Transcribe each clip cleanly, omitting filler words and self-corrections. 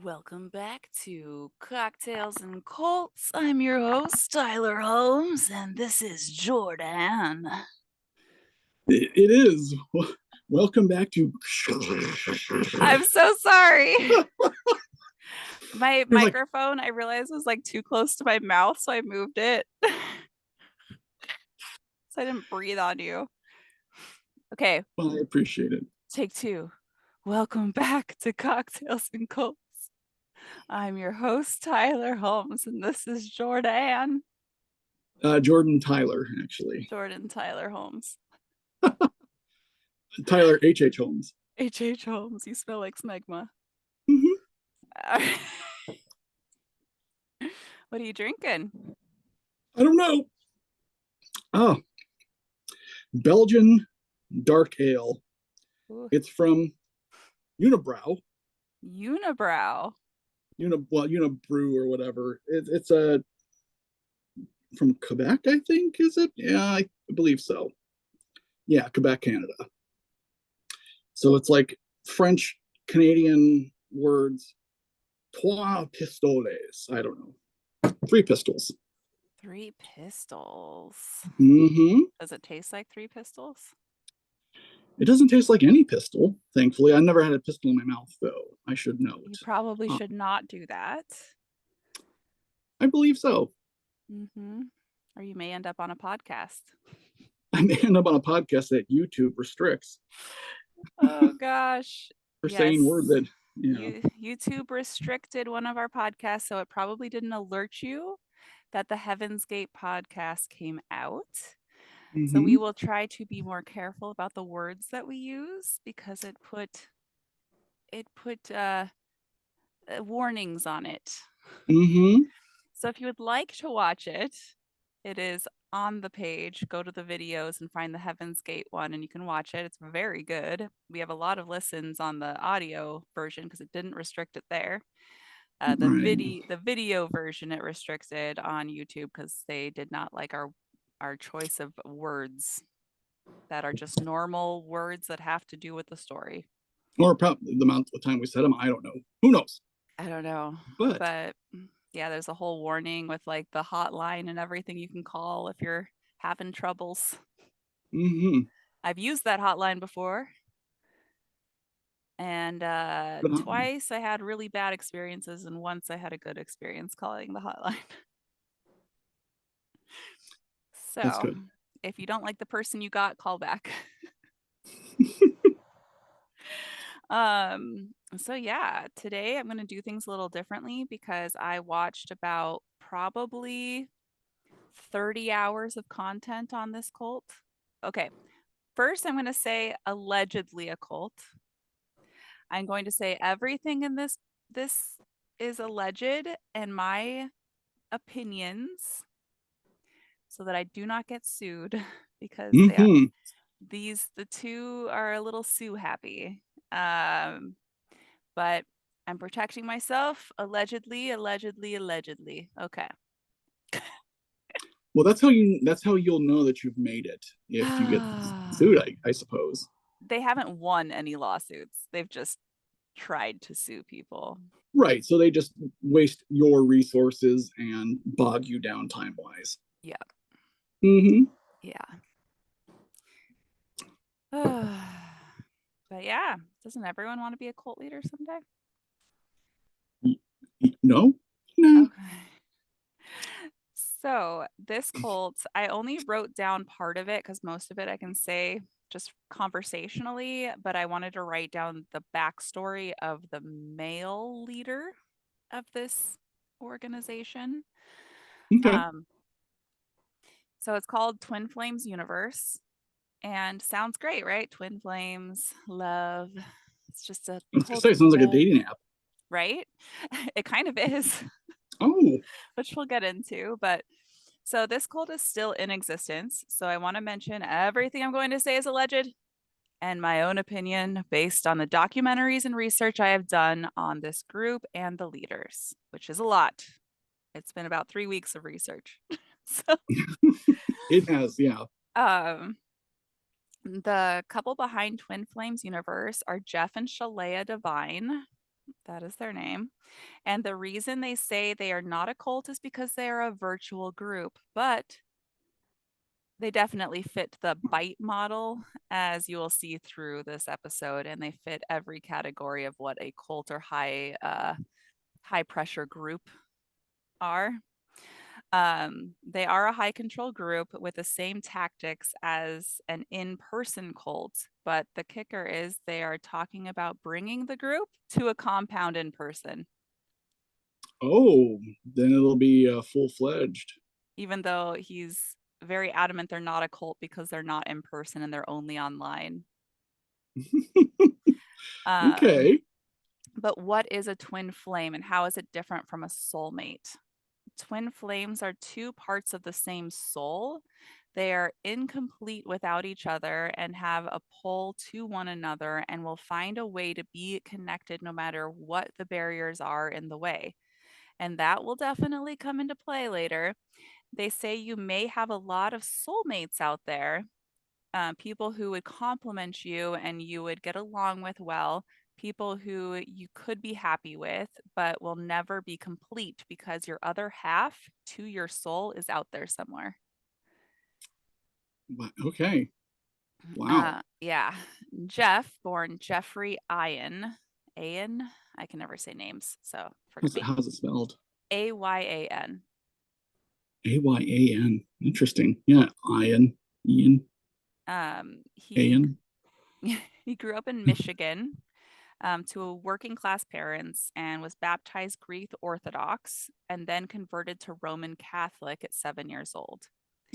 Welcome back to Cocktails and Colts. I'm your host, Tyler Holmes, and this is Jordan. It is. Welcome back to. I'm so sorry. My You're like, microphone, I realized, was like too close to my mouth, so I moved it. So I didn't breathe on you. Okay, well, I appreciate it. take two. Welcome back to Cocktails and Colts. I'm your host, Tyler Holmes, and this is Jordan. Jordan Tyler, actually. Jordan Tyler Holmes. Tyler H.H. Holmes. H.H. Holmes, you smell like smegma. Mm-hmm. What are you drinking? I don't know. Oh, Belgian dark ale. Ooh, It's from Unibrow. Unibrow. Unibrew or whatever. It's from Quebec, I think. Is it? Yeah, I believe so. Yeah, Quebec, Canada. So it's like French Canadian words. Trois pistoles. I don't know. Three pistols. Three pistols. Mm-hmm. Does it taste like three pistols? It doesn't taste like any pistol, thankfully. I never had a pistol in my mouth, though, I should note. You probably Uh, should not do that. I believe so. Mm-hmm. Or you may end up on a podcast. I may end up on a podcast that YouTube restricts Oh gosh. for Yes. saying words that, YouTube restricted one of our podcasts, so it probably didn't alert you that the Heaven's Gate podcast came out. So we Mm-hmm. will try to be more careful about the words that we use because it put warnings on it. Mm-hmm. So if you would like to watch it, it is on the page. Go to the videos and find the Heaven's Gate one, and you can watch it. It's very good. We have a lot of listens on the audio version because it didn't restrict it there. Right. The video version it restricted on YouTube because they did not like our choice of words that are just normal words that have to do with the story. Or probably the amount of time we said them, I don't know. Who knows? I don't know, But but yeah, there's a whole warning with like the hotline and everything you can call if you're having troubles. mm-hmm. I've used that hotline before, and But twice I had really bad experiences, and once I had a good experience calling the hotline. that's So, good. if you don't like the person you got, call back. So yeah, today I'm going to do things a little differently because I watched about probably 30 hours of content on this cult. Okay, first I'm going to say allegedly a cult. I'm going to say everything in this is alleged and my opinions so that I do not get sued because Mm-hmm. the two are a little sue happy. But I'm protecting myself. Allegedly, allegedly, allegedly. Okay. Well, that's how you'll know that you've made it if you get sued, I suppose. They haven't won any lawsuits. They've just tried to sue people. Right. So they just waste your resources and bog you down time wise. Yeah. Mm-hmm. Yeah. But yeah, doesn't everyone want to be a cult leader someday? No? No. Okay. So this cult, I only wrote down part of it because most of it I can say just conversationally, but I wanted to write down the backstory of the male leader of this organization. Okay. Um, so it's called Twin Flames Universe and sounds great, right? Twin flames, love. It's just a I was gonna cult say it of sounds like a love, dating app. right? It kind of is, Oh. which we'll get into. But so this cult is still in existence. So I want to mention everything I'm going to say is alleged and my own opinion based on the documentaries and research I have done on this group and the leaders, which is a lot. It's been about 3 weeks of research. So It has, yeah. um the couple behind Twin Flames Universe are Jeff and Shalea Devine. That is their name. And the reason they say they are not a cult is because they are a virtual group, but they definitely fit the bite model, as you will see through this episode, and they fit every category of what a cult or high pressure group are. They are a high control group with the same tactics as an in person cult, but the kicker is they are talking about bringing the group to a compound in person, Oh, then it'll be full-fledged. even though he's very adamant they're not a cult because they're not in person and they're only online. Um, Okay. but what is a twin flame and how is it different from a soulmate? Twin flames are two parts of the same soul. They are incomplete without each other and have a pull to one another and will find a way to be connected no matter what the barriers are in the way. And that will definitely come into play later. They say you may have a lot of soulmates out there, people who would complement you and you would get along with well, people who you could be happy with, but will never be complete because your other half to your soul is out there somewhere. Okay. Wow. Yeah. Jeff, born Jeffrey Ayan, I can never say names, so forgive me. How's it spelled? Ayan. Ayan. Interesting. Yeah. Ian. Ian. He Ian. he grew up in Michigan, to a working class parents and was baptized Greek Orthodox and then converted to Roman Catholic at 7 years old.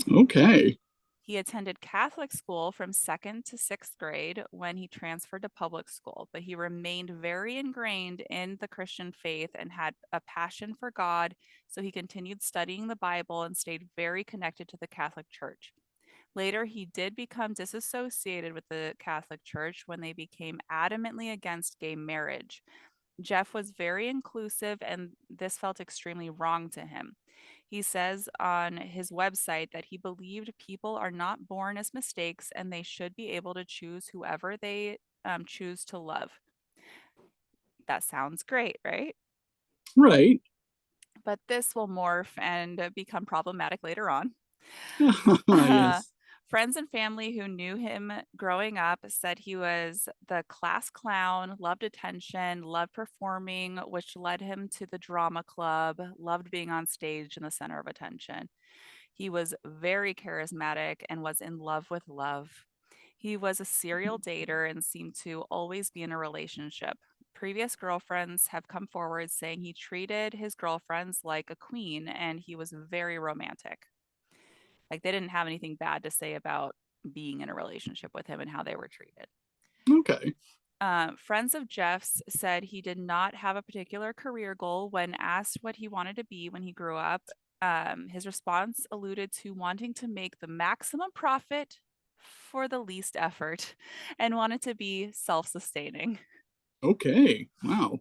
Okay. He attended Catholic school from second to sixth grade when he transferred to public school, but he remained very ingrained in the Christian faith and had a passion for God. So he continued studying the Bible and stayed very connected to the Catholic Church. Later, he did become disassociated with the Catholic Church when they became adamantly against gay marriage. Jeff was very inclusive, and this felt extremely wrong to him. He says on his website that he believed people are not born as mistakes and they should be able to choose whoever they choose to love. That sounds great, right? Right. But this will morph and become problematic later on. Uh, Yes. Friends and family who knew him growing up said he was the class clown, loved attention, loved performing, which led him to the drama club, loved being on stage in the center of attention. He was very charismatic and was in love with love. He was a serial dater and seemed to always be in a relationship. Previous girlfriends have come forward saying he treated his girlfriends like a queen and he was very romantic. Like they didn't have anything bad to say about being in a relationship with him and how they were treated. Okay. Friends of Jeff's said he did not have a particular career goal when asked what he wanted to be when he grew up. His response alluded to wanting to make the maximum profit for the least effort and wanted to be self sustaining. Okay. Wow.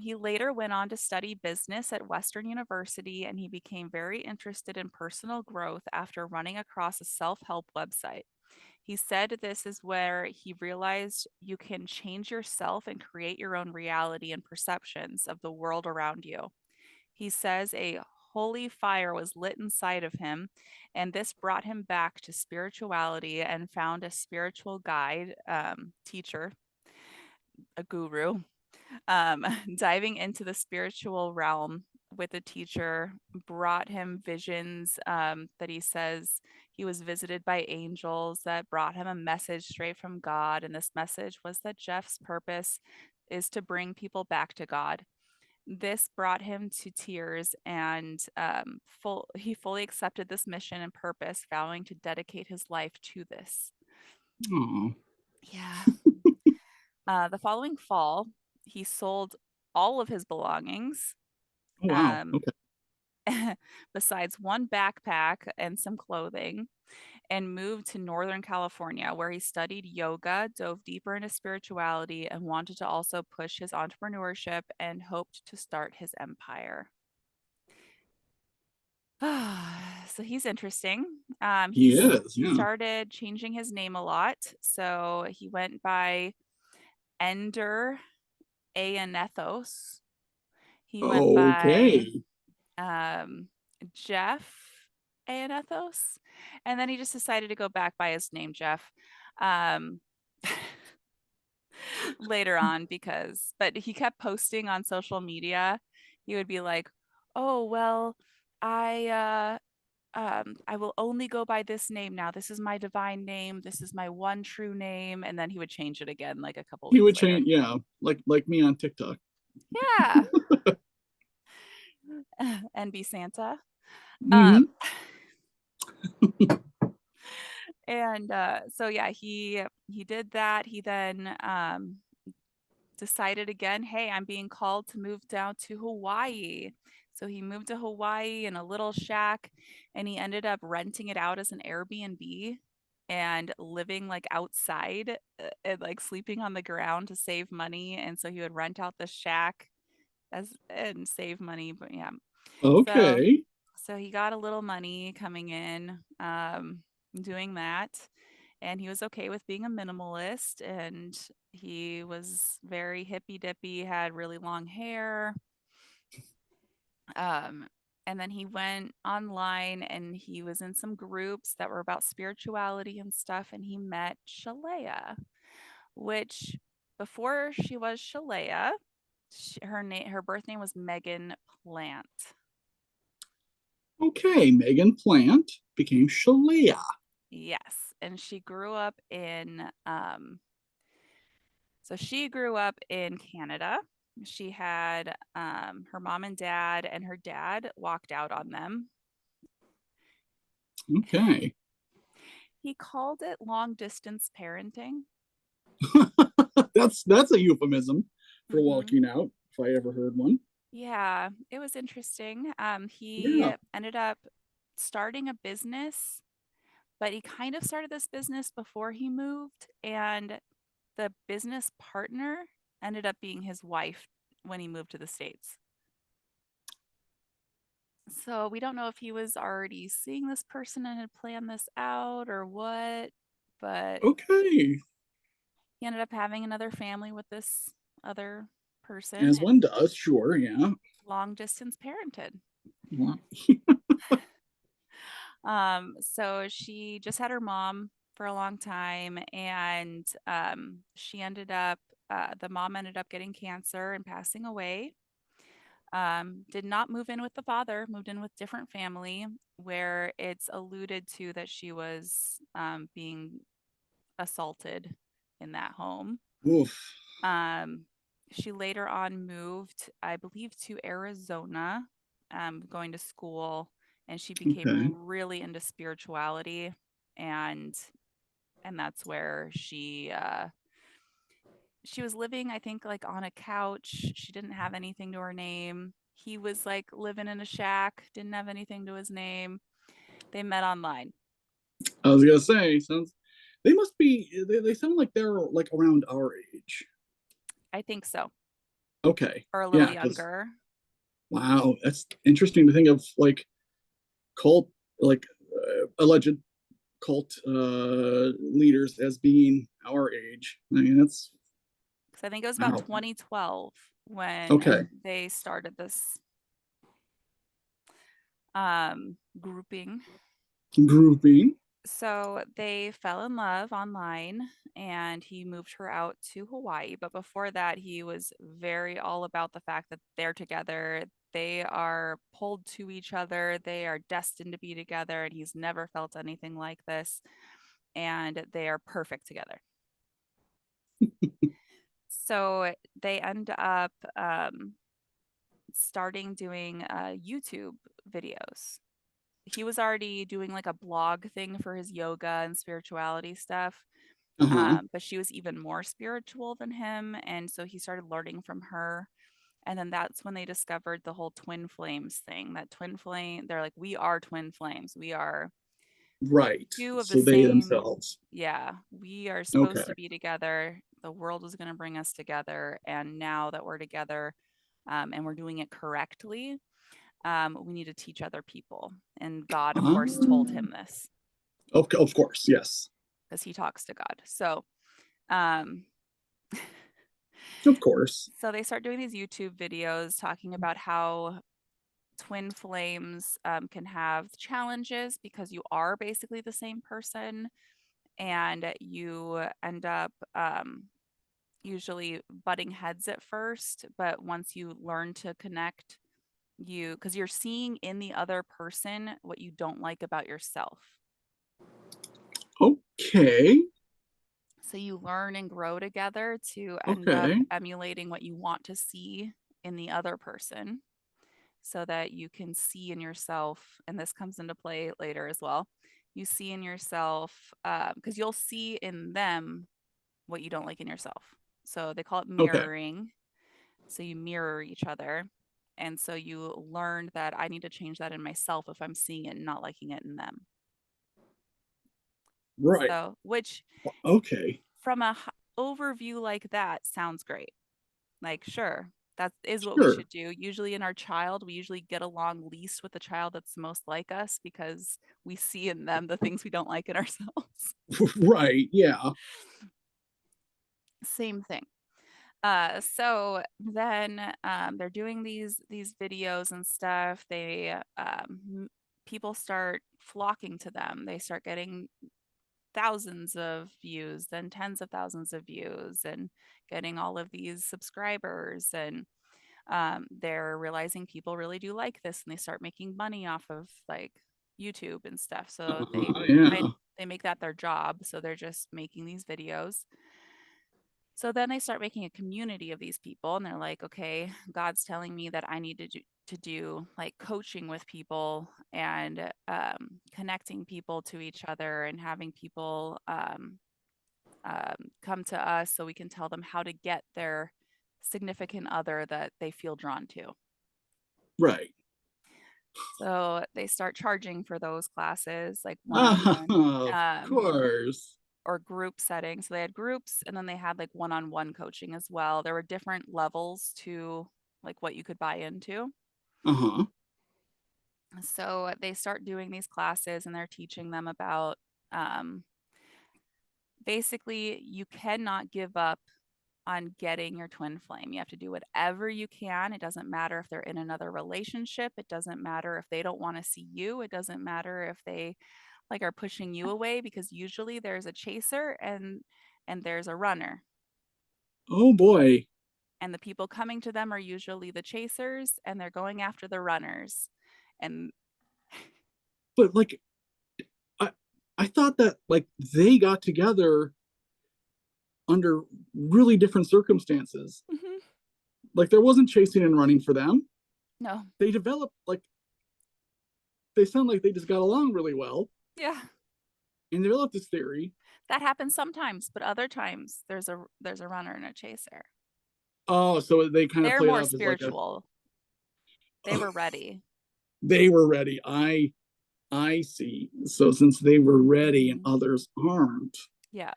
He later went on to study business at Western University and he became very interested in personal growth after running across a self help website. He said this is where he realized you can change yourself and create your own reality and perceptions of the world around you. He says a holy fire was lit inside of him, and this brought him back to spirituality and found a spiritual guide, teacher, a guru, um, diving into the spiritual realm with a teacher brought him visions, that he says he was visited by angels that brought him a message straight from God. And this message was that Jeff's purpose is to bring people back to God. This brought him to tears, and he fully accepted this mission and purpose, vowing to dedicate his life to this. Oh. Yeah. The following fall, he sold all of his belongings, Oh wow. um, Okay. besides one backpack and some clothing, and moved to Northern California, where he studied yoga, dove deeper into spirituality, and wanted to also push his entrepreneurship and hoped to start his empire. So he's interesting. He is. He Yeah. started changing his name a lot. So he went by Ender Aenethos. He went by Okay. um, Jeff Aenethos, and then he just decided to go back by his name, Jeff, um, later on but he kept posting on social media. He would be like, "Oh well, I I will only go by this name now. This is my divine name. This is my one true name." And then he would change it again like a couple He weeks would later. change, yeah, like me on TikTok. Yeah. And be Santa. Um, Hmm. and so yeah, he did that. He then decided again, hey, I'm being called to move down to Hawaii. So he moved to Hawaii in a little shack, and he ended up renting it out as an Airbnb and living like outside, and like sleeping on the ground to save money. And so he would rent out the shack as and save money. But yeah. So Okay. so he got a little money coming in, doing that, and he was okay with being a minimalist, and he was very hippy dippy, had really long hair. Um, and then he went online and he was in some groups that were about spirituality and stuff, and he met Shalea, which before she was Shalea, her birth name was Megan Plant. Okay. Megan Plant became Shalea. Yes, and she grew up in so she grew up in Canada. She had her mom and dad, and her dad walked out on them. Okay. He called it long distance parenting. That's a euphemism for Hmm. walking out, if I ever heard one. Yeah, it was interesting. He Yeah. ended up starting a business, but he kind of started this business before he moved, and the business partner ended up being his wife when he moved to the States. So we don't know if he was already seeing this person and had planned this out or what, but Okay. he ended up having another family with this other person As and one does, sure, yeah. long distance parented. Wow. So she just had her mom for a long time, and the mom ended up getting cancer and passing away. Did not move in with the father, moved in with different family, where it's alluded to that she was being assaulted in that home. Oof. Um, she later on moved, I believe, to Arizona, going to school, and she became Okay. really into spirituality, and that's where she was living, I think, like on a couch. She didn't have anything to her name. He was like living in a shack, didn't have anything to his name. They met online. I was gonna say, sounds they must be they sound like they're like around our age. I think so, Okay. or a little Yeah, because younger. wow, that's interesting to think of like cult like alleged cult leaders as being our age. I mean, that's Because I think it was about wow. 2012 when Okay. they started this grouping. Grouping. So they fell in love online, and he moved her out to Hawaii. But before that, he was very all about the fact that they're together. They are pulled to each other. They are destined to be together. And he's never felt anything like this. And they are perfect together. So they end up starting doing YouTube videos. He was already doing like a blog thing for his yoga and spirituality stuff. Uh-huh. But she was even more spiritual than him. And so he started learning from her. And then that's when they discovered the whole twin flames thing. That twin flame, they're like, we are twin flames. We are Right. two of the So they same. themselves. Yeah, we are Okay. supposed to be together. The world is going to bring us together. And now that we're together, and we're doing it correctly, we need to teach other people. And God, of Uh, course, told him this of course, yes. because he talks to God. So, um, Of course. So they start doing these YouTube videos talking about how twin flames can have challenges because you are basically the same person, and you end up usually butting heads at first, but once you learn to connect, because you're seeing in the other person what you don't like about yourself. Okay. So you learn and grow together to end up Okay. emulating what you want to see in the other person, so that you can see in yourself, and this comes into play later as well. You see in yourself, because you'll see in them what you don't like in yourself. So they call it Okay. mirroring. So you mirror each other. And so you learn that I need to change that in myself if I'm seeing it and not liking it in them. Right. So, which Okay. from a overview like that sounds great. Like, sure, that is what we Sure. should do. Usually in our child, we usually get along least with the child that's most like us because we see in them the things we don't like in ourselves. Right. Yeah. Same thing. So then they're doing these videos and stuff. People start flocking to them. They start getting thousands of views, then tens of thousands of views, and getting all of these subscribers. And they're realizing people really do like this, and they start making money off of like YouTube and stuff. So Yeah. they make that their job. So they're just making these videos. So then they start making a community of these people, and they're like, okay, God's telling me that I need to do like coaching with people and connecting people to each other and having people come to us so we can tell them how to get their significant other that they feel drawn to. Right. So they start charging for those classes, like one on one. Of course. Or group setting. So they had groups, and then they had like one-on-one coaching as well. There were different levels to like what you could buy into. Uh-huh. So they start doing these classes, and they're teaching them about um, basically you cannot give up on getting your twin flame. You have to do whatever you can. It doesn't matter if they're in another relationship. It doesn't matter if they don't want to see you. It doesn't matter if they like are pushing you away, because usually there's a chaser and there's a runner. Oh boy. And the people coming to them are usually the chasers, and they're going after the runners. And But like I I thought that like they got together under really different circumstances. mhm, Like there wasn't chasing and running for them. no, They developed like they sound like they just got along really well yeah, and developed this theory. that happens sometimes, but other times there's a runner and a chaser. Oh, so they kind of They're played more off as like a spiritual. They were ready. they were ready. I see. So since they were ready and Mhm. others aren't, Yeah,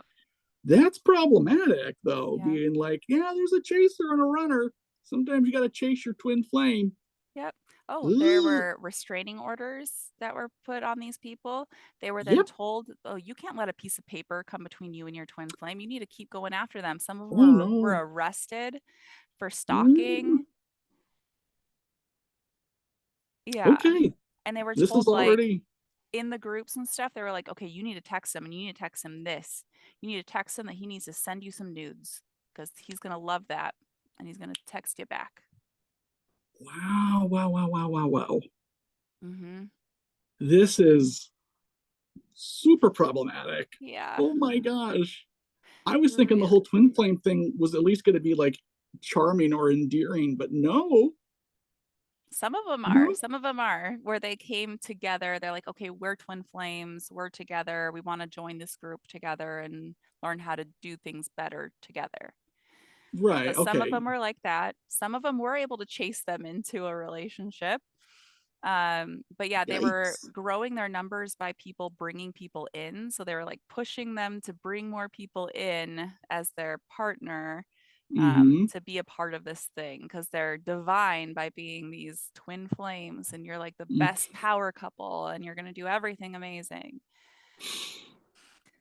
that's problematic though. yeah, Being like, yeah, there's a chaser and a runner. Sometimes you got to chase your twin flame. yep. Oh, there Ugh. were restraining orders that were put on these people. They were then Yep. told, "Oh, you can't let a piece of paper come between you and your twin flame. You need to keep going after them." Some of them Oh were no. arrested for Mm, stalking. Yeah. okay. And they were This is told, like, already. in the groups and stuff, they were like, "Okay, you need to text him, and you need to text him this. You need to text him that he needs to send you some nudes because he's gonna love that, and he's gonna text you back." Wow. Wow. Wow. Wow. Wow. Wow. Mhm. This is super problematic. Yeah. Oh my gosh. I was thinking the Really. whole twin flame thing was at least going to be like charming or endearing, but no, Some of them are. no, Some of them are where they came together. They're like, "Okay, we're twin flames. We're together. We wanna join this group together and learn how to do things better together." So right, some of okay, them were like that. Some of them were able to chase them into a relationship. But yeah, they were yikes. growing their numbers by people bringing people in. So they were like pushing them to bring more people in as their partner, Mm-hmm. to be a part of this thing, because they're divine by being these twin flames, and you're like the best power couple, and you're going to do everything amazing.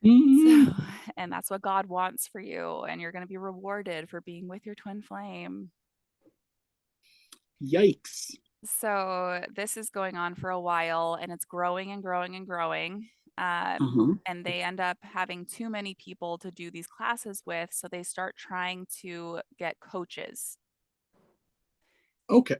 Mhm. So, and that's what God wants for you. And you're going to be rewarded for being with your twin flame. Yikes. So this is going on for a while and it's growing and growing and growing. Uh-huh. And they end up having too many people to do these classes with. So they start trying to get coaches. Okay.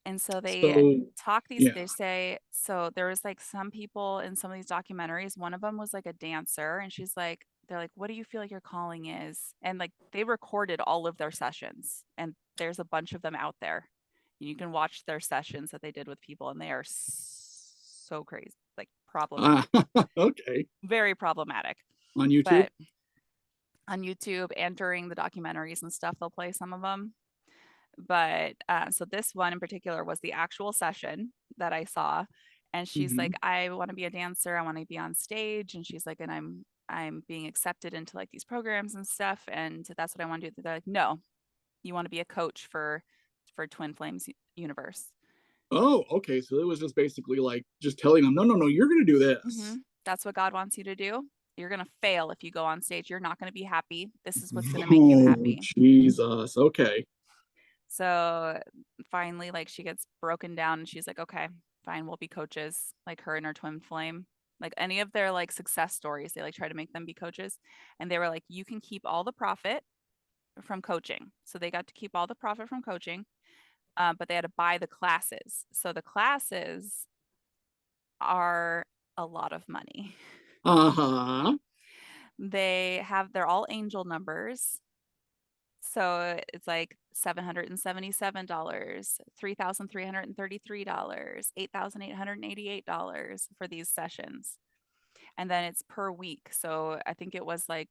And so they So, talk these, yeah. they say, so there was like some people in some of these documentaries, one of them was like a dancer, and she's like, they're like, what do you feel like your calling is? And like they recorded all of their sessions, and there's a bunch of them out there. You can watch their sessions that they did with people, and they are so crazy, like problematic, Okay. very problematic. On YouTube? But on YouTube and during the documentaries and stuff, they'll play some of them. But so this one in particular was the actual session that I saw, and she's Hmm. like, I want to be a dancer, I want to be on stage, and she's like, and I'm being accepted into like these programs and stuff, and that's what I want to do. They're like, no, you want to be a coach for Twin Flames Universe. Oh, okay. So it was just basically like just telling them, no, no, no, you're gonna do Mm-hmm. this. That's what God wants you to do. You're gonna fail if you go on stage. You're not gonna be happy. This is what's gonna make you Oh, happy. Jesus. Okay. So finally, like she gets broken down and she's like, okay, fine, we'll be coaches, like her and her twin flame. Like any of their like success stories, they like try to make them be coaches. And they were like, you can keep all the profit from coaching. So they got to keep all the profit from coaching, but they had to buy the classes. So the classes are a lot of money. Uh-huh. They're all angel numbers. So it's like $777, $3,333, $8,888 for these sessions. And then it's per week. So I think it was like,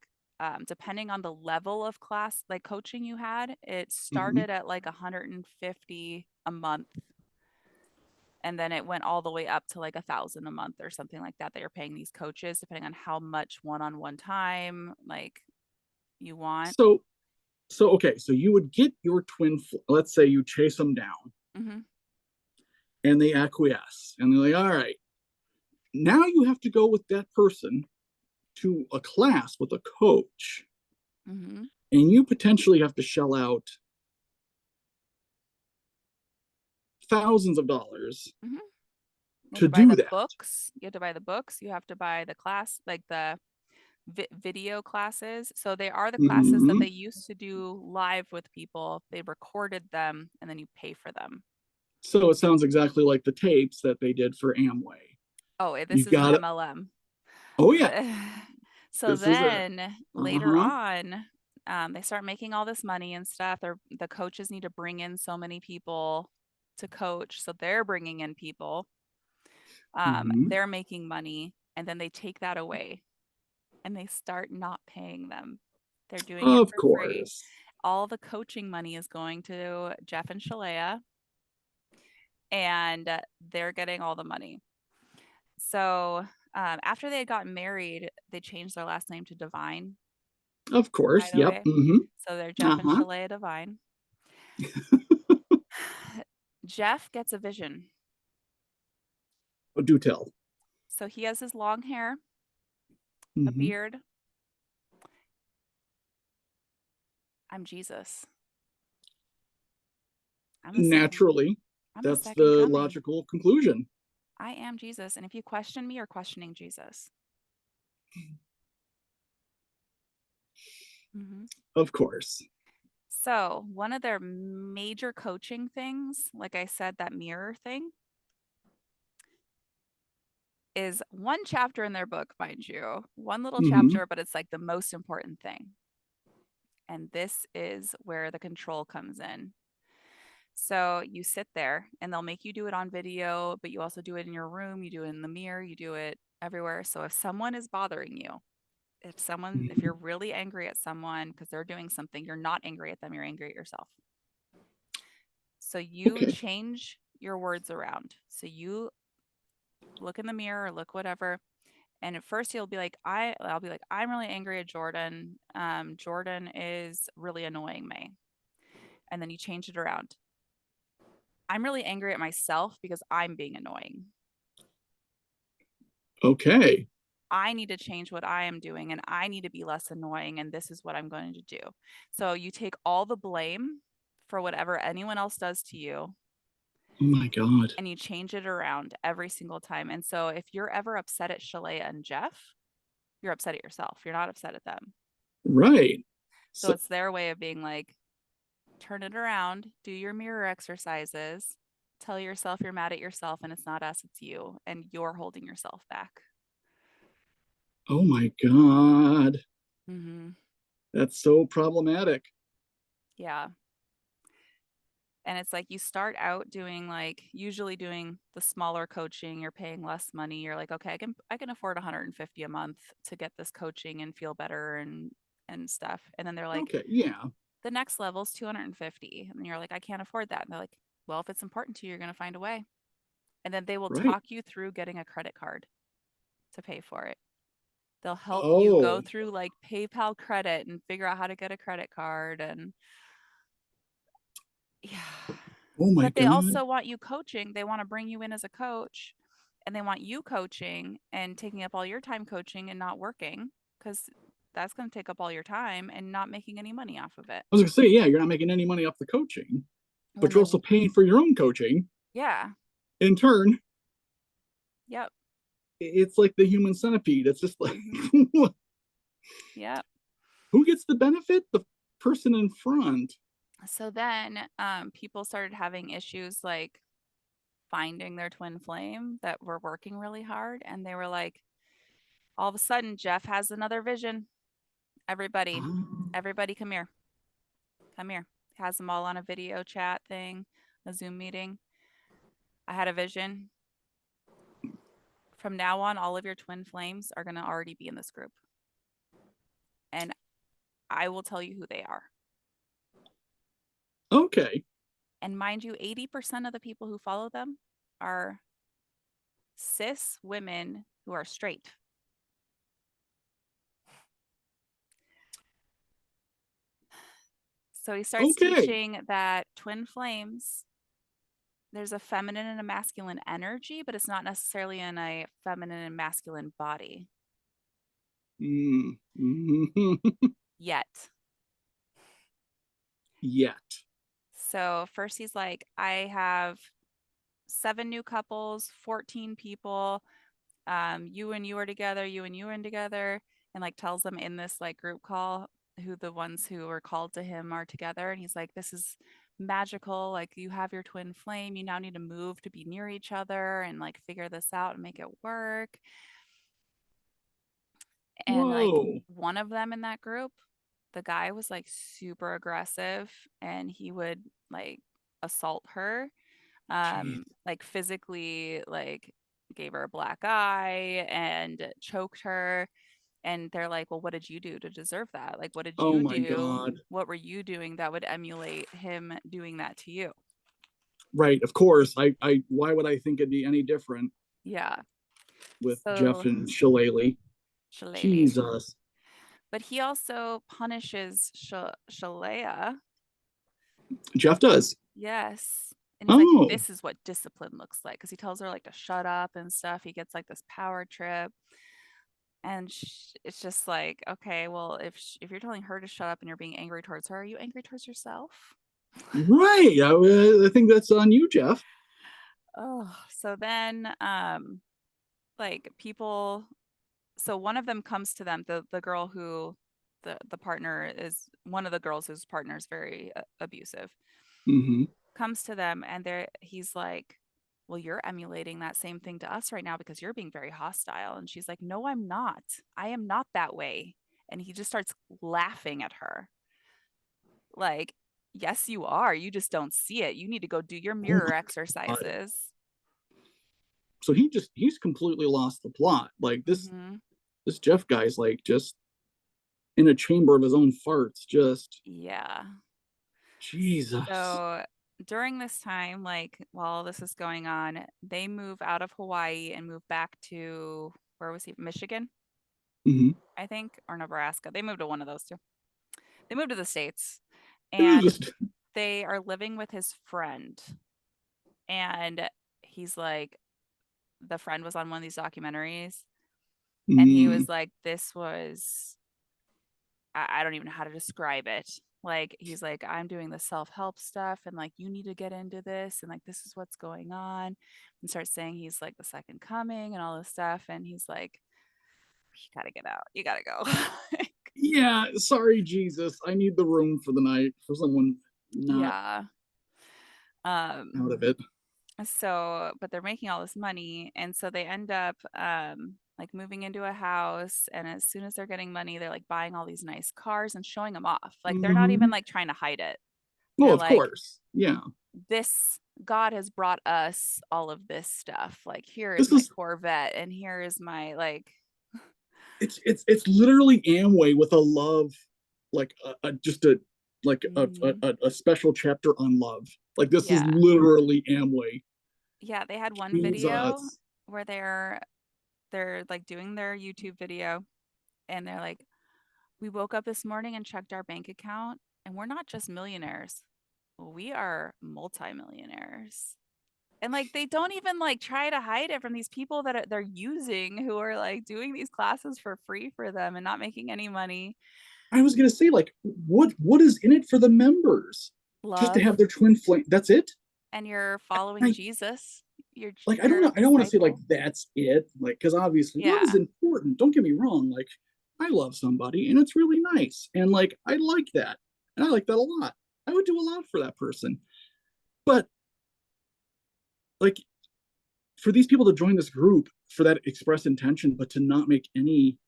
depending on the level of class, like coaching you had, it Hmm. started at like 150 a month. And then it went all the way up to like 1,000 a month or something like that. That you're paying these coaches, depending on how much one-on-one time like you want. So, okay. So you would get your let's say you chase them down Mm-hmm. and they acquiesce and they're like, all right, now you have to go with that person to a class with a coach Mm-hmm. and you potentially have to shell out thousands of dollars Mm-hmm. You have to to buy do the that. books. You have to buy the books. You have to buy the class, like the video classes. So they are the classes that Hmm. they used to do live with people. They recorded them and then you pay for them. So it sounds exactly like the tapes that they did for Amway. Oh, this You is an got it. MLM. Oh yeah, So this is it. then later Uh-huh. on, they start making all this money and stuff. The coaches need to bring in so many people to coach. So they're bringing in people. Hmm. They're making money and then they take that away and they start not paying them. They're doing it Of for free. course. All the coaching money is going to Jeff and Shalea, and they're getting all the money. So after they had gotten married, they changed their last name to Divine, Of by course. the Yep. way. Hmm. So they're Jeff and Uh-huh. Shalea Divine. Jeff gets a vision. Oh, do tell. So he has his long hair, a Hmm. beard. I'm Jesus. I'm the second. Naturally, I'm the that's second the coming. logical conclusion. I am Jesus. And if you question me, you're questioning Jesus. Mm-hmm. Of course. So, one of their major coaching things, like I said, that mirror thing, is one chapter in their book, mind you, one little Hmm. chapter, but it's like the most important thing. And this is where the control comes in. So, you sit there and they'll make you do it on video, but you also do it in your room, you do it in the mirror, you do it everywhere. So, if someone is bothering you, if Hmm. you're really angry at someone because they're doing something, you're not angry at them, you're angry at yourself. So you Okay. change your words around. So you look in the mirror, look whatever. And at first you'll be like, I'll be like, I'm really angry at Jordan. Jordan is really annoying me. And then you change it around. I'm really angry at myself because I'm being annoying. Okay. I need to change what I am doing and I need to be less annoying and this is what I'm going to do. So you take all the blame for whatever anyone else does to you Oh my God. and you change it around every single time. And so if you're ever upset at Shalea and Jeff, you're upset at yourself. You're not upset at them. Right. So So, it's their way of being like, turn it around, do your mirror exercises, tell yourself you're mad at yourself and it's not us, it's you, and you're holding yourself back. oh my God. Mm-hmm. That's so problematic. Yeah. And it's like you start out doing like usually doing the smaller coaching, you're paying less money. You're like, okay, I can afford 150 a month to get this coaching and feel better and stuff. And then they're like, Okay. Yeah. the next level is 250. And you're like, I can't afford that. And they're like, well, if it's important to you, you're going to find a way. And then they will Right. talk you through getting a credit card to pay for it. They'll help you go Oh. through like PayPal credit and figure out how to get a credit card. And yeah. Oh my But they God. also want you coaching. They want to bring you in as a coach and they want you coaching and taking up all your time coaching and not working because that's going to take up all your time and not making any money off of it. I was gonna say, yeah, you're not making any money off the coaching, When but you're also the, paying for your own coaching. yeah, In turn, yep, it's like the human centipede. It's just like, yep. who gets the benefit? The person in front. So then people started having issues like finding their twin flame that were working really hard. And they were like, all of a sudden, Jeff has another vision. Everybody, Ah, everybody come here. Come here. Has them all on a video chat thing, a Zoom meeting. I had a vision. From now on, all of your twin flames are going to already be in this group. And I will tell you who they are. okay. And mind you, 80% of the people who follow them are cis women who are straight. So he starts Okay. teaching that twin flames, there's a feminine and a masculine energy, but it's not necessarily in a feminine and masculine body Mm. yet. Yet. So first he's like, I have 7 new couples, 14 people. You and you are together, you and you are together, and like tells them in this like group call who the ones who are called to him are together. And he's like, this is magical. Like you have your twin flame. You now need to move to be near each other and like figure this out and make it work. And like Whoa. one of them in that group, the guy was like super aggressive and he would like assault her, Jeez. like physically, like gave her a black eye and choked her. And they're like, well, what did you do to deserve that? Like, what did Oh you my do? God. What were you doing that would emulate him doing that to you? Right. Of course. Why would I think it'd be any different Yeah. with Jeff So and Shillelagh? Shillelagh. Jesus. But he also punishes Shalea. Jeff does. Yes. And he's like, Oh. this is what discipline looks like. Because he tells her like to shut up and stuff. He gets like this power trip. And it's just like, okay, well, if you're telling her to shut up and you're being angry towards her, are you angry towards yourself? Right. I think that's on you, Jeff. Oh, so then like people, so one of them comes to them, the girl who the partner is, one of the girls whose partner is very abusive, Hmm. comes to them and he's like, well, you're emulating that same thing to us right now because you're being very hostile. And she's like, no, I'm not. I am not that way. And he just starts laughing at her. Like, yes, you are. You just don't see it. You need to go do your Oh mirror my God. exercises. So he's completely lost the plot. Like Hmm. this Jeff guy's like just in a chamber of his own farts. Just Yeah. Jesus. So during this time, like while this is going on, they move out of Hawaii and move back to, where was he? Michigan, Hmm. I think, or Nebraska. They moved to one of those two. They moved to the States and Just they are living with his friend. And he's like, the friend was on one of these documentaries And he Mm. was like, this was, I don't even know how to describe it. Like, he's like, I'm doing the self-help stuff and like, you need to get into this and like, this is what's going on. And starts saying he's like the second coming and all this stuff. And he's like, you gotta get out. You gotta go. Yeah, sorry, Jesus. I need the room for the night for someone not Yeah. out Um, of it. so but they're making all this money and so they end up like moving into a house and as soon as they're getting money they're like buying all these nice cars and showing them off. Like they're not even Hmm. like trying to hide it. Well, They're of like, course. Yeah. this God has brought us all of this stuff. Like here is This my is Corvette and here is my like it's literally Amway with a love, like just a like mhm. a special chapter on love. Like this is Yeah. literally Amway. Yeah, they had one video Jesus. where they're like doing their YouTube video and they're like, we woke up this morning and checked our bank account, and we're not just millionaires. We are multimillionaires. And like they don't even like try to hide it from these people that they're using who are like doing these classes for free for them and not making any money. I was gonna say, like, what is in it for the members? Just to Love, have their twin flame. That's it. and you're following I Jesus. like I don't You're a know. I don't want to say like disciple. that's it. Like, because obviously love is Yeah. important. Don't get me wrong. Like, I love somebody and it's really nice. And like I like that. And I like that a lot. I would do a lot for that person. But like for these people to join this group for that express intention, but to not make any,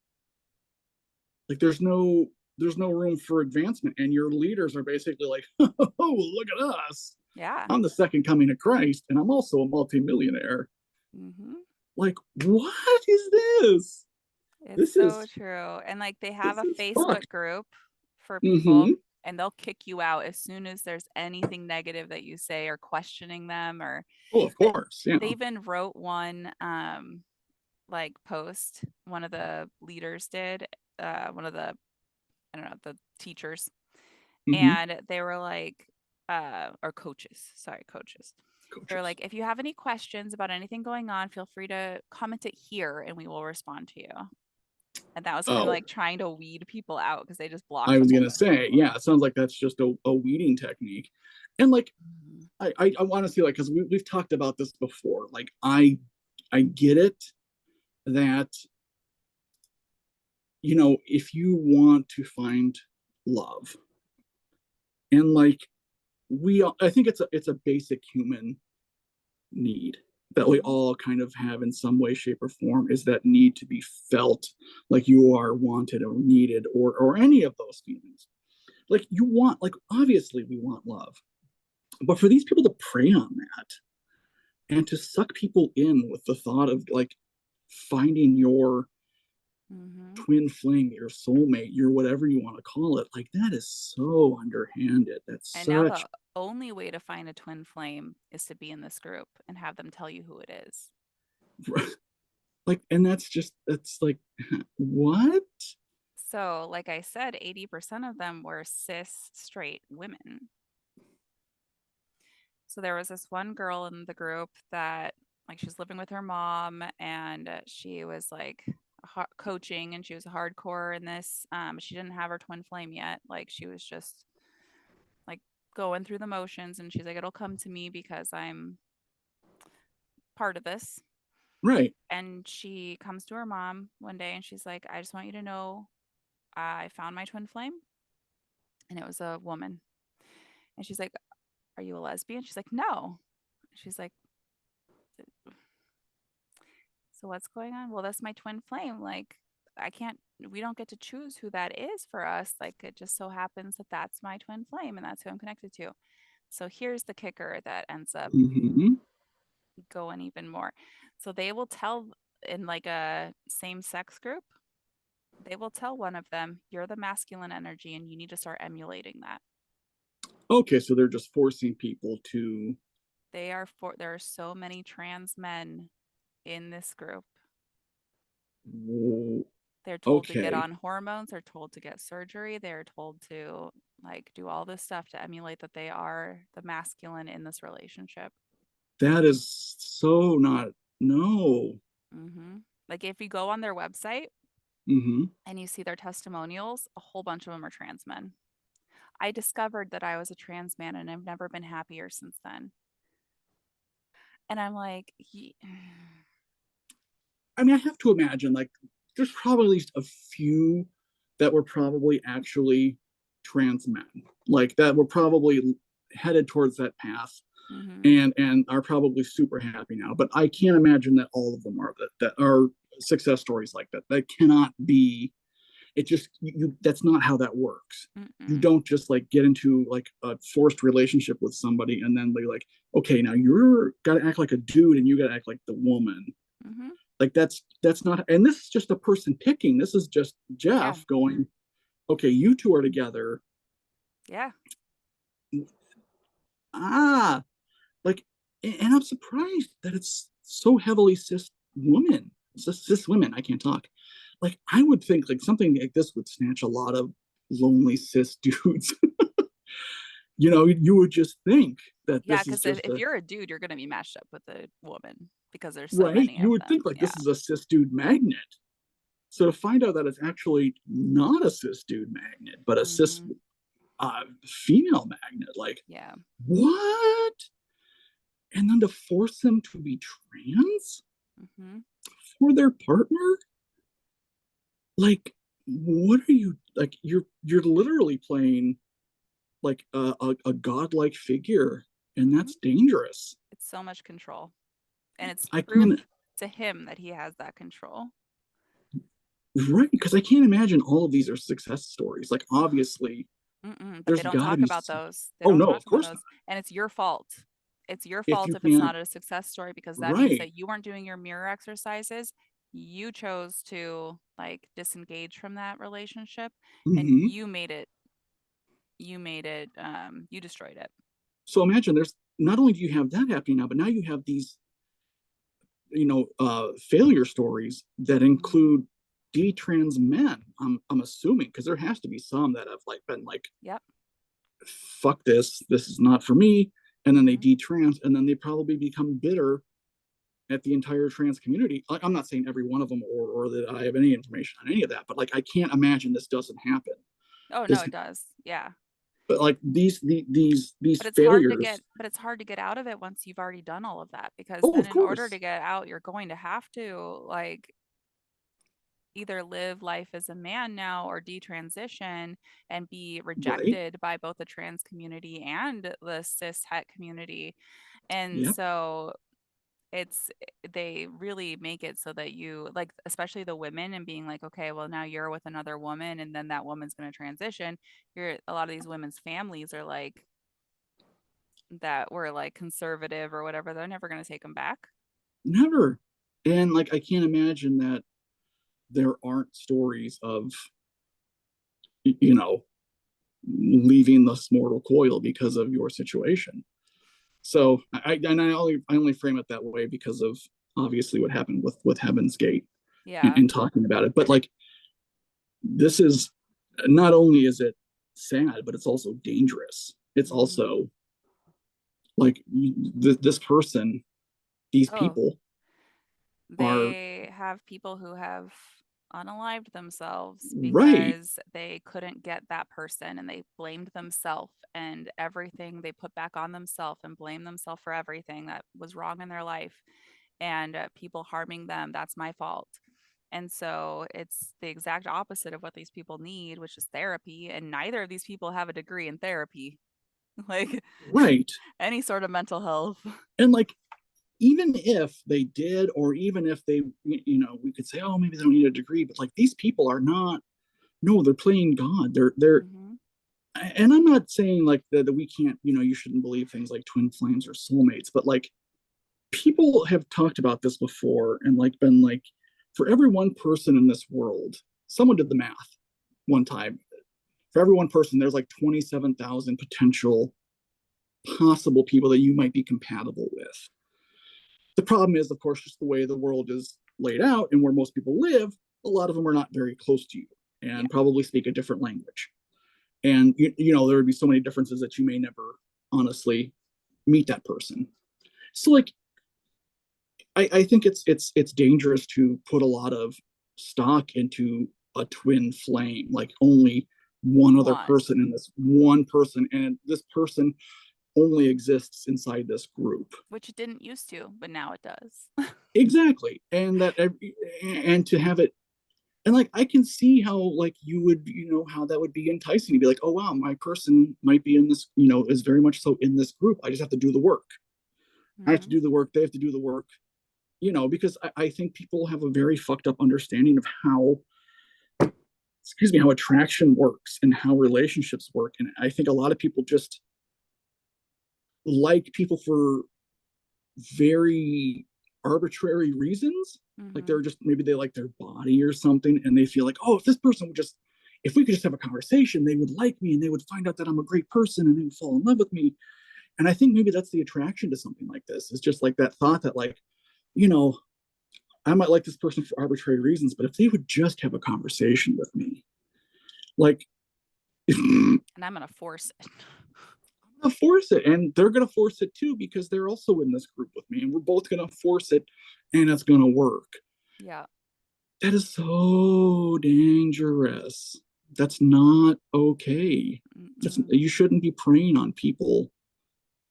like there's no room for advancement. And your leaders are basically like, oh, look at us. Yeah. I'm the second coming of Christ, and I'm also a multimillionaire. Hmm. Like, what is this? It's This so is true. And like they have this a is Facebook fucked. group for people Mm-hmm. and they'll kick you out as soon as there's anything negative that you say or questioning them or Oh, of th- course. Yeah. they even wrote one like post one of the leaders did, one of the I don't know, the teachers, Mm-hmm. and they were like or coaches, sorry, coaches. They're Coaches. like, if you have any questions about anything going on, feel free to comment it here and we will respond to you. And that was kind of Oh, like trying to weed people out because they just blocked I a was whole gonna bunch of say, people. yeah, it sounds like that's just a weeding technique. And like Mhm. I want to see, like, because we've talked about this before. Like I get it that, if you want to find love, and like I think it's a basic human need that we Mhm. all kind of have in some way, shape, or form, is that need to be felt like you are wanted or needed, or any of those feelings. Like you want, like obviously we want love, but for these people to prey on that and to suck people in with the thought of like finding your Mhm. twin flame, your soulmate, your whatever you want to call it, like that is so underhanded. That's And now such the only way to find a twin flame is to be in this group and have them tell you who it is. like, and that's like, what? So, like I said, 80% of them were cis straight women. So there was this one girl in the group that like she was living with her mom and she was like coaching and she was hardcore in this. She didn't have her twin flame yet. Like she was just like going through the motions and she's like, it'll come to me because I'm part of this. Right. And she comes to her mom one day and she's like, I just want you to know I found my twin flame. And it was a woman. And she's like, are you a lesbian? She's like, no. She's like, so what's going on? Well, that's my twin flame. Like, I can't, we don't get to choose who that is for us. Like, it just so happens that that's my twin flame and that's who I'm connected to. So here's the kicker that ends up Mm-hmm. going even more. So they will tell in like a same sex group, they will tell one of them, you're the masculine energy and you need to start emulating that. Okay, so they're just forcing people to. There are so many trans men in this group. They're told to get Okay, on hormones, they're told to get surgery, they're told to like do all this stuff to emulate that they are the masculine in this relationship. that is so not. No. Hmm. Like if you go on their website, Mm-hmm. and you see their testimonials, a whole bunch of them are trans men. I discovered that I was a trans man and I've never been happier since then. And I'm like, I mean, I have to imagine like there's probably at least a few that were probably actually trans men, like that were probably headed towards that path mm-hmm. and are probably super happy now. But I can't imagine that all of them are that are success stories like that. That cannot be. It just that's not how that works. You Mm-mm. don't just like get into like a forced relationship with somebody and then be like, okay, now you're got to act like a dude and you got to act like the woman. Mm-hmm. Like that's not. And this is just a person picking. This is just Yeah. Jeff going, okay, you two are together. Yeah. Ah, like, and I'm surprised that it's so heavily cis women. I can't talk. Like, I would think like something like this would snatch a lot of lonely cis dudes. You would just think that Yeah. this is Because just if a you're a dude, you're going to be matched up with a woman because there's so right. many You of would think them. like Yeah. this is a cis dude magnet. So to find out that it's actually not a cis dude magnet, but a cis Mm-hmm. female magnet, like Yeah. what? And then to force them to be trans Mm-hmm. for their partner, like what are you like? You're literally playing like a godlike figure, and Mm-hmm. that's dangerous. It's so much control. And it's I proof can't to him that he has that control. right because I can't imagine all of these are success stories. Like obviously, Mm-mm, but they there's don't got to talk be. about those. They Oh don't no, talk of about course those. not. And it's your fault. It's your If fault you if it's can't, not a success story because that means right? that you weren't doing your mirror exercises. You chose to like disengage from that relationship and Mm-hmm. you destroyed it. So imagine there's not only do you have that happening now, but now you have these failure stories that Hmm. include detrans men. I'm assuming because there has to be some that have like been like, Yep. fuck this is not for me, and then they Hmm. detrans, and then they probably become bitter at the entire trans community. Like, I'm not saying every one of them or that I have any information on any of that, but like I can't imagine this doesn't happen. Oh no, This, it does. Yeah. but like these failures. But it's hard to get out of it once you've already done all of that because Oh, then of in order course, to get out, you're going to have to like either live life as a man now or detransition and be right? rejected by both the trans community and the cis het community. And Yeah, so it's they really make it so that you like especially the women and being like okay well now you're with another woman and then that woman's going to transition. You're a lot of these women's families are like that were like conservative or whatever, they're never going to take them back. never. And like I can't imagine that there aren't stories of you know leaving this mortal coil because of your situation. So I only frame it that way because of obviously what happened with Heaven's Gate Yeah. in talking about it. But like this is not only is it sad, but it's also dangerous. It's Hmm. also like this person, these Oh, people are they have people who have unalived themselves right. because they couldn't get that person and they blamed themselves and everything they put back on themselves and blame themselves for everything that was wrong in their life and people harming them. That's my fault. And so it's the exact opposite of what these people need, which is therapy. And neither of these people have a degree in therapy, like Right. any sort of mental health. And like even if they did, or even if they, we could say, oh, maybe they don't need a degree, but like these people are not. No, they're playing God. They're, Hmm. and I'm not saying like that we can't, you shouldn't believe things like twin flames or soulmates, but like people have talked about this before and like been like, for every one person in this world, someone did the math one time. For every one person, there's like 27,000 potential possible people that you might be compatible with. The problem is, of course, just the way the world is laid out and where most people live, a lot of them are not very close to you Yeah. and probably speak a different language. And there would be so many differences that you may never honestly meet that person. So like I think it's dangerous to put a lot of stock into a twin flame, like only one other One, person in this one person, and this person only exists inside this group. which it didn't used to, but now it does. Exactly. And to have it, and like I can see how like you would, how that would be enticing to be like, oh wow, my person might be in this, is very much so in this group. I just have to do the work. I have to Mhm. do the work. They have to do the work, because I think people have a very fucked up understanding of how, excuse me, how attraction works and how relationships work. And I think a lot of people just like people for very arbitrary reasons. Like Mhm. they're just, maybe they like their body or something, and they feel like, oh, if this person would just, if we could just have a conversation, they would like me and they would find out that I'm a great person and they would fall in love with me. And I think maybe that's the attraction to something like this. It's just like that thought that like, you know, I might like this person for arbitrary reasons, but if they would just have a conversation with me, like I'm And I'm gonna force it. gonna force it, and they're gonna force it too because they're also in this group with me, and we're both gonna force it, and it's gonna work. Yeah. That is so dangerous. That's not okay. Mm-mm. You shouldn't be preying on people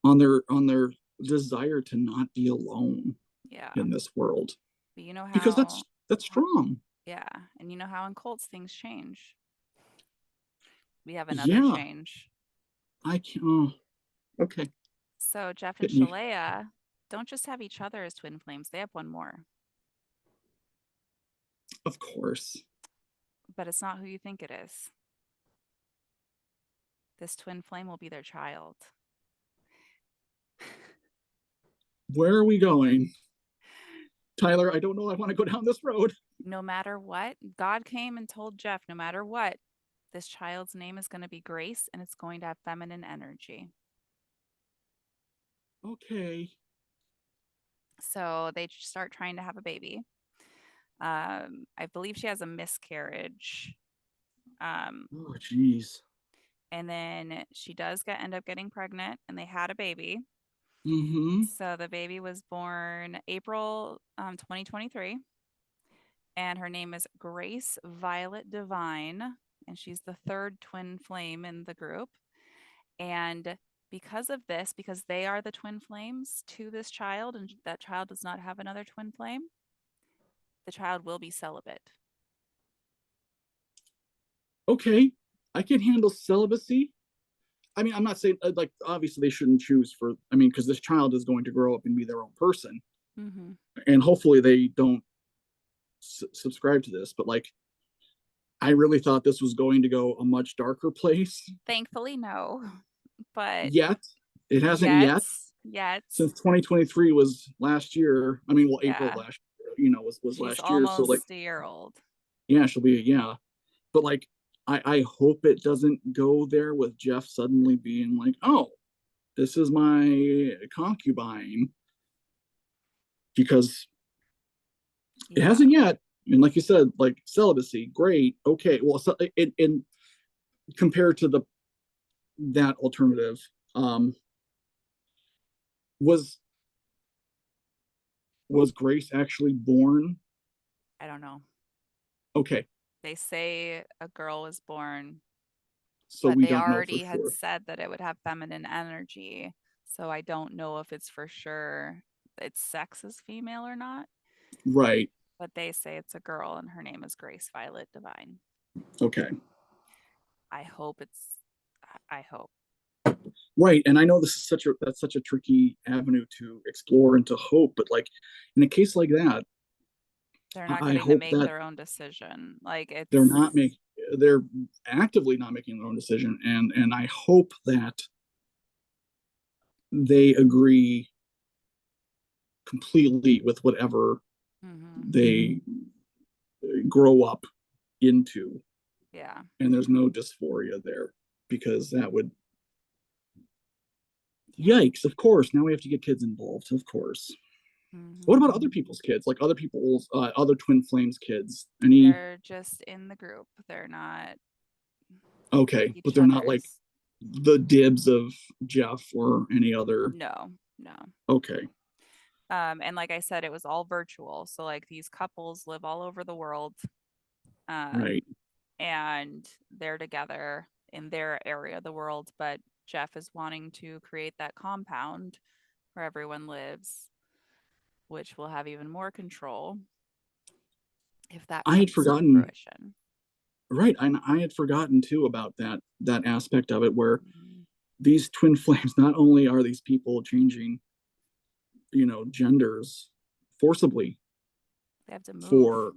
on their desire to not be alone Yeah. in this world, But you know because how, that's strong. yeah. And you know how in cults things change. We have another Yeah, change. I can. Oh, okay, So Jeff and hit me. Shalea don't just have each other as twin flames, they have one more. Of course. But it's not who you think it is. This twin flame will be their child. Where are we going, Tyler? I don't know. I want to go down this road. No matter what, God came and told Jeff, no matter what, this child's name is going to be Grace and it's going to have feminine energy. Okay. So they start trying to have a baby. I believe she has a miscarriage. Um, Oh, jeez. and then she does end up getting pregnant and they had a baby. Mm-hmm. So the baby was born April 2023, and her name is Grace Violet Divine, and she's the third twin flame in the group. And because of this, because they are the twin flames to this child, and that child does not have another twin flame, the child will be celibate. Okay. I can handle celibacy. I mean, I'm not saying like obviously they shouldn't choose for. I mean, because this child is going to grow up and be their own person, Mm-hmm. and hopefully they don't subscribe to this. But like, I really thought this was going to go a much darker place. Thankfully, no, but Yet it hasn't yet, yet, yet, since 2023 was last year. I mean, well, April yeah, last year, was she's last year. So like, almost a year old. yeah, she'll be, yeah. But like, I hope it doesn't go there with Jeff suddenly being like, oh, this is my concubine, because it Yeah, hasn't yet. And like you said, like celibacy, great, okay. Well, so in compared to the that alternative, um, was was Grace actually born? I don't know. Okay, They say a girl was born, so but we they don't know for already had sure. said that it would have feminine energy. So I don't know if it's for sure its sex is female or not, Right. but they say it's a girl and her name is Grace Violet Divine. Okay. I hope it's, I hope. Right. And I know this is such a tricky avenue to explore and to hope, but like in a case like that, They're not I getting to hope make that their own decision. Like they're it's, not making they're actively not making their own decision, and I hope that they agree completely with whatever mm-hmm, they grow up into, yeah. and there's no dysphoria there, because that would, Yeah. yikes, of course, now we have to get kids involved, of course. What Mm-hmm. about other people's kids, like other people's other twin flames kids, any? They're just in the group. They're not Okay, but each they're not like other's. the dibs of Jeff or any other. No, no. Okay. And like I said, it was all virtual. So like these couples live all over the world. Um, Right. and they're together in their area of the world, but Jeff is wanting to create that compound where everyone lives, which will have even more control if that I had comes to forgotten, fruition. right. I had forgotten too about that aspect of it where Mhm. these twin flames, not only are these people changing, genders forcibly They have to move. for,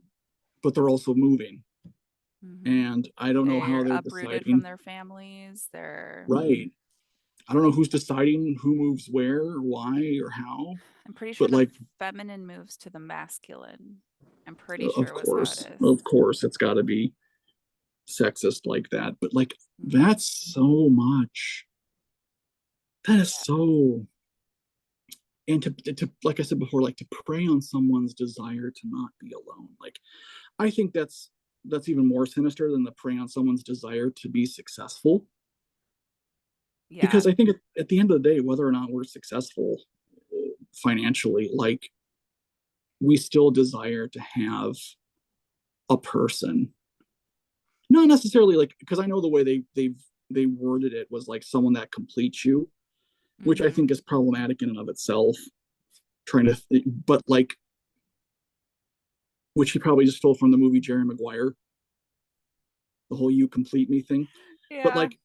but they're also moving. Hmm. And I don't know how They're they're uprooted from deciding. their families. Right. I don't know who's deciding who moves where, or why, or how, I'm pretty sure but the like, feminine moves to the masculine. I'm pretty sure of it was how it course, is. of course, it's got to be sexist like that. But like, Hmm. that's so much. That is Yeah. so, and to like I said before, like to prey on someone's desire to not be alone. Like, I think that's even more sinister than the prey on someone's desire to be successful. Yeah. Because I think at the end of the day, whether or not we're successful financially, like we still desire to have a person, not necessarily like, because I know the way they worded it was like someone that completes you, which I Hmm. think is problematic in and of itself. Trying to, but like, which he probably just stole from the movie Jerry Maguire, the whole "you complete me" thing. But Yeah. like,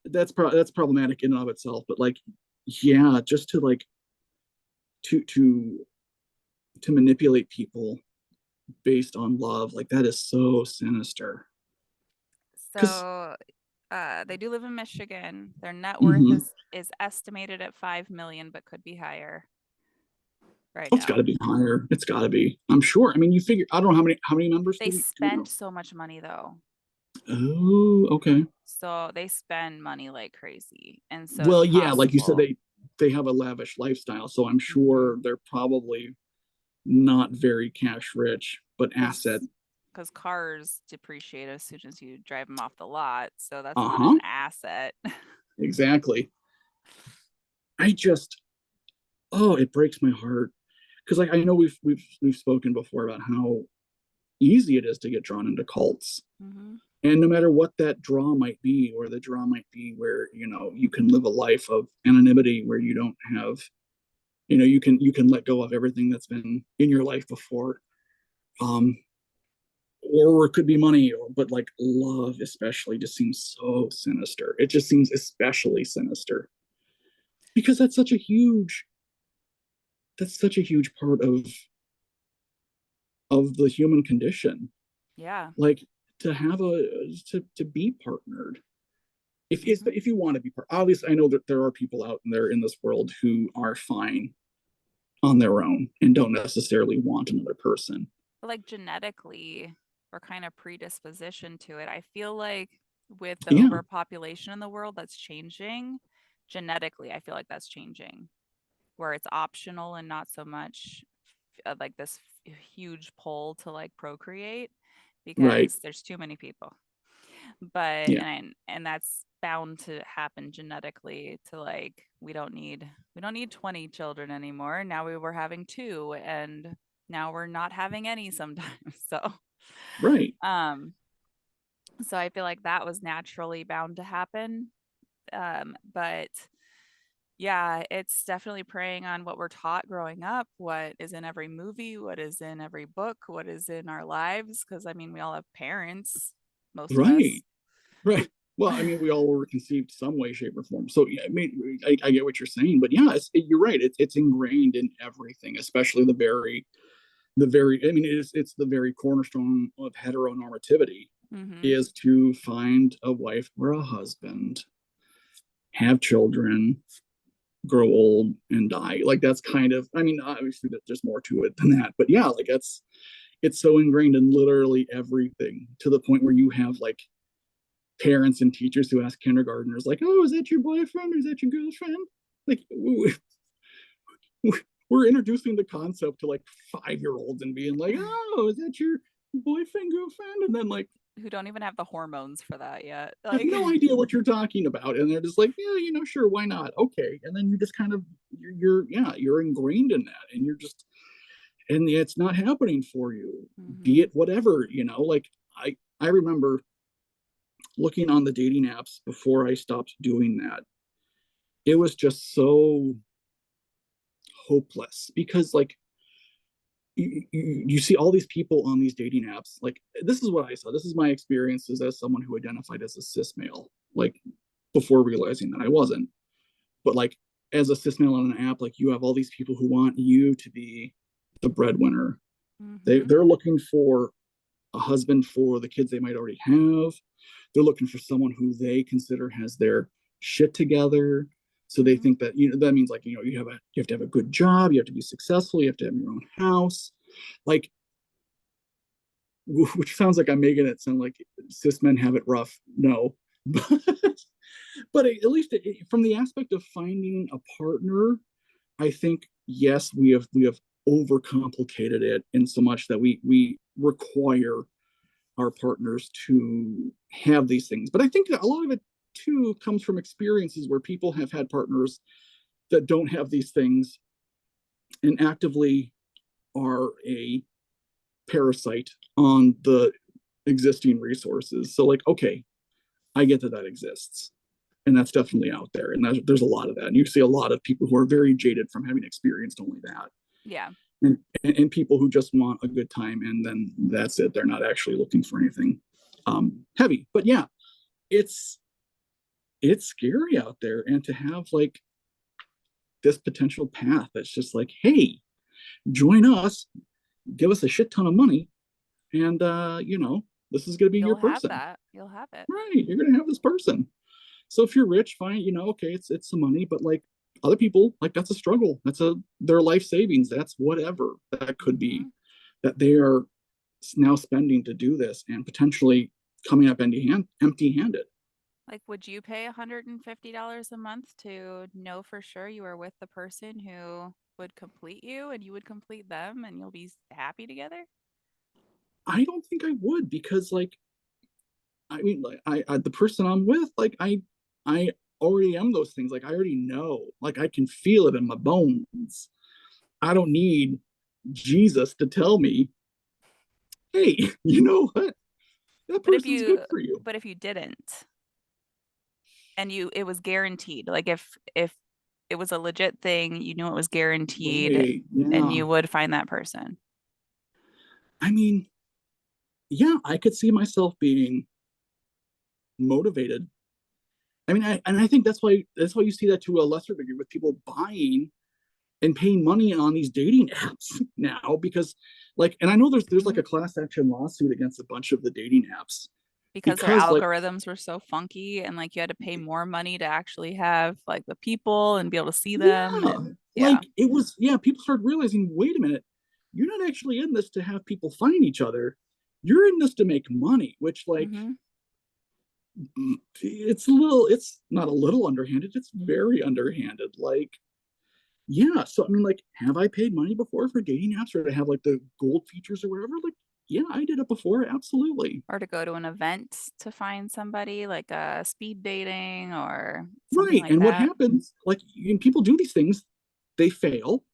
that's problematic in and of itself. But like, yeah, just to like to to to manipulate people based on love, like that is so sinister. Because So they do live in Michigan. Their net worth mm-hmm. is estimated at 5 million, but could be higher right Oh, it's got now. to be higher. It's got to be. I'm sure. I mean, you figure. I don't know how many members They do we know? spend so much money though. Oh, okay. So they spend money like crazy. And so it's Well, yeah, like you said, possible. they have a lavish lifestyle, so I'm Hmm. sure they're probably not very cash rich, but asset. Because cars depreciate as soon as you drive them off the lot. So that's Uh not huh. an asset. Exactly. I just, oh, it breaks my heart because like I know we've spoken before about how easy it is to get drawn into cults. Hmm. And no matter what that draw might be, or the draw might be where, you can live a life of anonymity where you don't have, you can let go of everything that's been in your life before. Um, or it could be money, but like love especially just seems so sinister. It just seems especially sinister because that's such a huge part of the human condition. Yeah. Like to have to be partnered. Hmm. If you want to be part, obviously I know that there are people out there in this world who are fine on their own and don't necessarily want another person. But like genetically, we're kind of predispositioned to it. I feel like with the Yeah, overpopulation in the world, that's changing. Genetically, I feel like that's changing, where it's optional and not so much like this huge pull to like procreate right. because there's too many people. But Yeah, and that's bound to happen genetically to like we don't need 20 children anymore. Now we were having two and now we're not having any sometimes. So right. um so I feel like that was naturally bound to happen. But yeah, it's definitely preying on what we're taught growing up, what is in every movie, what is in every book, what is in our lives. Cause I mean, we all have parents, most of us. Right. Right. Well, I mean, we all were conceived some way, shape, or form. So yeah, I mean, I get what you're saying, but yeah, you're right. It's ingrained in everything, especially the very. I mean, it's the very cornerstone of heteronormativity Hmm. is to find a wife or a husband, have children, grow old, and die. Like that's kind of. I mean, obviously, there's more to it than that, but yeah, like it's so ingrained in literally everything to the point where you have like parents and teachers who ask kindergartners like, oh, is that your boyfriend or is that your girlfriend? Like we're introducing the concept to like 5-year-olds and being like, oh, is that your boyfriend, girlfriend? And then like Who don't even have the hormones for that yet. have Like, no idea what you're talking about, and they're just like, yeah, sure, why not? Okay, and then you just kind of you're ingrained in that, and you're just, and it's not happening for you, be Mm-hmm. it whatever, you know. Like I remember looking on the dating apps before I stopped doing that. It was just so hopeless because like you see all these people on these dating apps. Like, this is what I saw, this is my experiences as someone who identified as a cis male, like before realizing that I wasn't. But like, as a cis male on an app, like, you have all these people who want you to be the breadwinner. Mm-hmm. They're looking for a husband for the kids they might already have. They're looking for someone who they consider has their shit together. So they Mm-hmm. think that, you know, that means like, you know, you have to have a good job, you have to be successful, you have to have your own house. Like, which sounds like I'm making it sound like cis men have it rough. No, but at least from the aspect of finding a partner, I think yes, we have overcomplicated it in so much that we require our partners to have these things. But I think that a lot of it too comes from experiences where people have had partners that don't have these things and actively are a parasite on the existing resources. So like, okay, I get that that exists. And that's definitely out there. And there's a lot of that. And you see a lot of people who are very jaded from having experienced only that. Yeah. And people who just want a good time, and then that's it. They're not actually looking for anything heavy. But yeah, it's it's scary out there. And to have like this potential path that's just like, hey, join us, give us a shit ton of money, and you know, this is gonna be your You'll have person. that. You'll have it. Right. You're gonna have this person. So if you're rich, fine, you know, okay, it's some money, but like other people, like that's a struggle. That's their life savings. That's whatever that could Mm-hmm. be that they are now spending to do this, and potentially coming up empty handed. Like, would you pay $150 a month to know for sure you are with the person who would complete you and you would complete them and you'll be happy together? I don't think I would, because like, I mean, like the person I'm with, like I already am those things. Like, I already know, like I can feel it in my bones. I don't need Jesus to tell me, hey, you know what? That But if person's good you for you. but if you didn't and you it was guaranteed, like if it was a legit thing, you knew it was guaranteed Right. and Yeah. you would find that person. I mean, yeah, I could see myself being motivated. I mean, and I think that's why you see that to a lesser degree with people buying and paying money on these dating apps now, because like, and I know there's like Mhm. a class action lawsuit against a bunch of the dating apps Because their because like, algorithms were so funky and like you had to pay more money to actually have like the people and be able to see them yeah, and yeah. like it was, yeah, people started realizing, wait a minute, you're not actually in this to have people find each other. You're in this to make money, which like, Hmm. it's not a little underhanded, it's very underhanded. Like, yeah, so I mean, like, have I paid money before for dating apps, or to have like the gold features or whatever? Like, yeah, I did it before, absolutely. Or to go to an event to find somebody like a speed dating or something Right. like And what that. happens, like, when people do these things, they fail.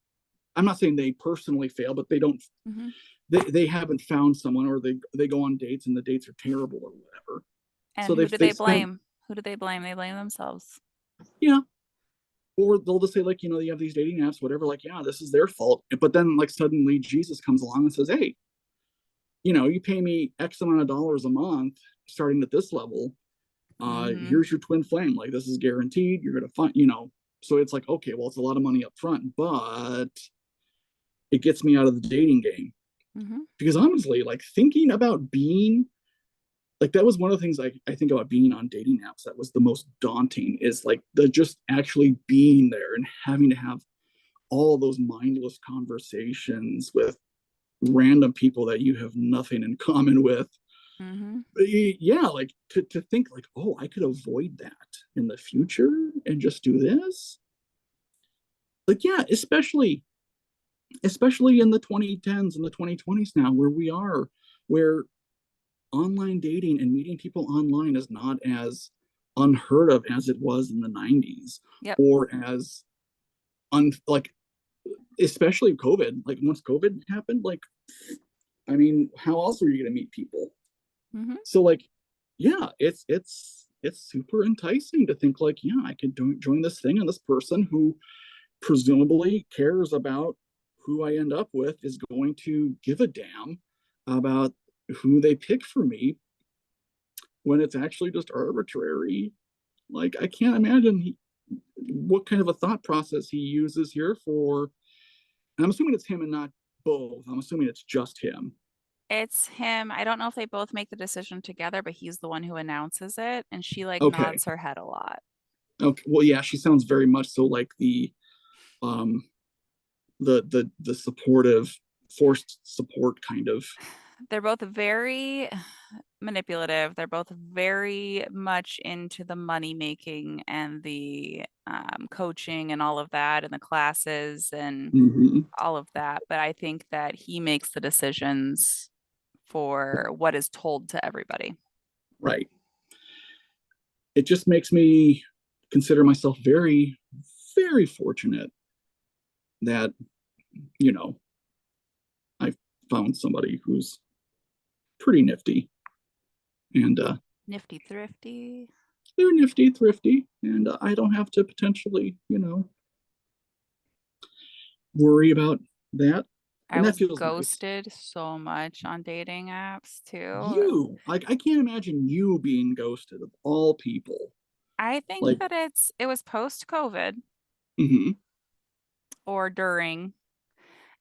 I'm not saying they personally fail, but they don't, Hmm. they haven't found someone, or they go on dates and the dates are terrible or whatever. So And who do they they spent, blame? Who do they blame? They blame themselves. yeah. Or they'll just say, like, you know, you have these dating apps, whatever, like, yeah, this is their fault. But then like suddenly Jesus comes along and says, hey, you know, you pay me X amount of dollars a month starting at this level. Hmm. Here's your twin flame. Like, this is guaranteed. You're gonna find, you know. So it's like, okay, well, it's a lot of money up front, but it gets me out of the dating game. Hmm. Because honestly, like, thinking about being like, that was one of the things I think about being on dating apps that was the most daunting, is like the just actually being there and having to have all those mindless conversations with random people that you have nothing in common with. Hmm. Yeah, like to think like, oh, I could avoid that in the future and just do this. Like, yeah, especially in the 2010s and the 2020s now, where we are, where online dating and meeting people online is not as unheard of as it was in the 90s, Yep. or as like, especially COVID. Like once COVID happened, like, I mean, how else are you going to meet people? Hmm. So like, yeah, it's super enticing to think like, yeah, I could join this thing, and this person who presumably cares about who I end up with is going to give a damn about who they pick for me when it's actually just arbitrary. Like, I can't imagine what kind of a thought process he uses here for. And I'm assuming it's him and not both. I'm assuming it's just him. It's him. I don't know if they both make the decision together, but he's the one who announces it, and she like Okay. nods her head a lot. Okay. Well, yeah, she sounds very much so like um the supportive, forced support kind of. They're both very manipulative. They're both very much into the money making and the coaching and all of that, and the classes and Mhm. all of that. But I think that he makes the decisions for what is told to everybody. Right. It just makes me consider myself very, very fortunate that, you know, I found somebody who's pretty nifty, and Nifty thrifty. they're nifty, thrifty, and I don't have to potentially, worry about that. I And that was feels nice. ghosted so much on dating apps too. You, like, I can't imagine you being ghosted of all people. I think Like, that it was post COVID mhm, or during.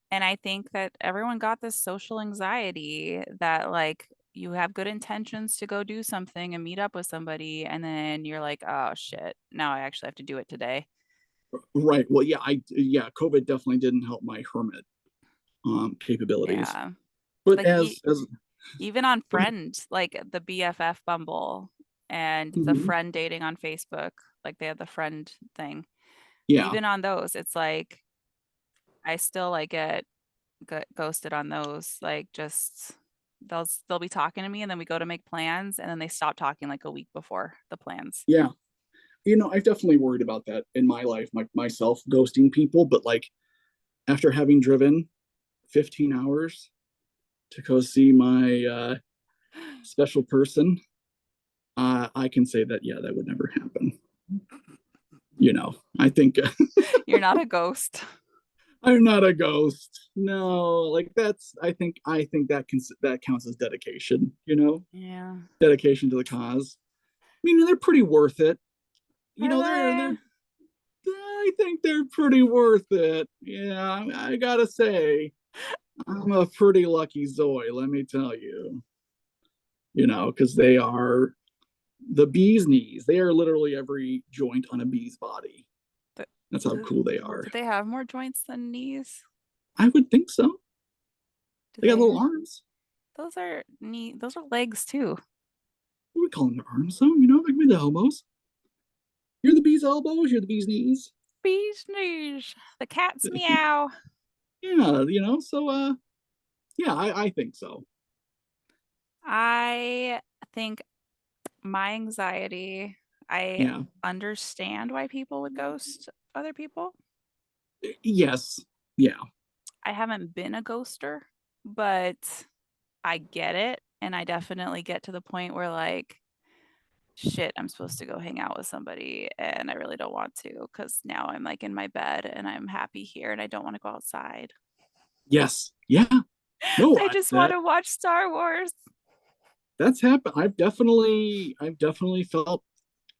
And I think that everyone got this social anxiety that like you have good intentions to go do something and meet up with somebody, and then you're like, oh shit, now I actually have to do it today. right. Well, yeah, yeah, COVID definitely didn't help my hermit capabilities. Yeah. But Like as even on Friend, like the BFF Bumble and the mhm, friend dating on Facebook, like they have the friend thing. yeah, Even on those, it's like I still like get ghosted on those. Like just they'll be talking to me and then we go to make plans and then they stop talking like a week before the plans. yeah. I've definitely worried about that in my life, myself ghosting people, but like after having driven 15 hours to go see my special person, I can say that, yeah, that would never happen. I think You're not a ghost. I'm not a ghost. No, like I think that counts as dedication, Yeah. dedication to the cause. I mean, they're pretty worth it. Are They're they? I think they're pretty worth it. Yeah, I gotta say, I'm a pretty lucky Zoe, let me tell you. Because they are the bee's knees. They are literally every joint on a bee's body. Th- That's how Do, cool they are. do they have more joints than knees? I would think so. Do They got they? little arms. Those are legs too. We would call them their arms, though. Like with the elbows. You're the bee's elbows. You're the bee's knees. Bees knees. The cat's meow. Yeah, So, yeah, I think so. I think my anxiety, I Yeah. understand why people would ghost other people. Yes. Yeah. I haven't been a ghoster, but I get it. And I definitely get to the point where, like, shit, I'm supposed to go hang out with somebody and I really don't want to because now I'm like in my bed and I'm happy here and I don't want to go outside. Yes. Yeah. No, I just want that to watch Star Wars. that's happened. I've definitely felt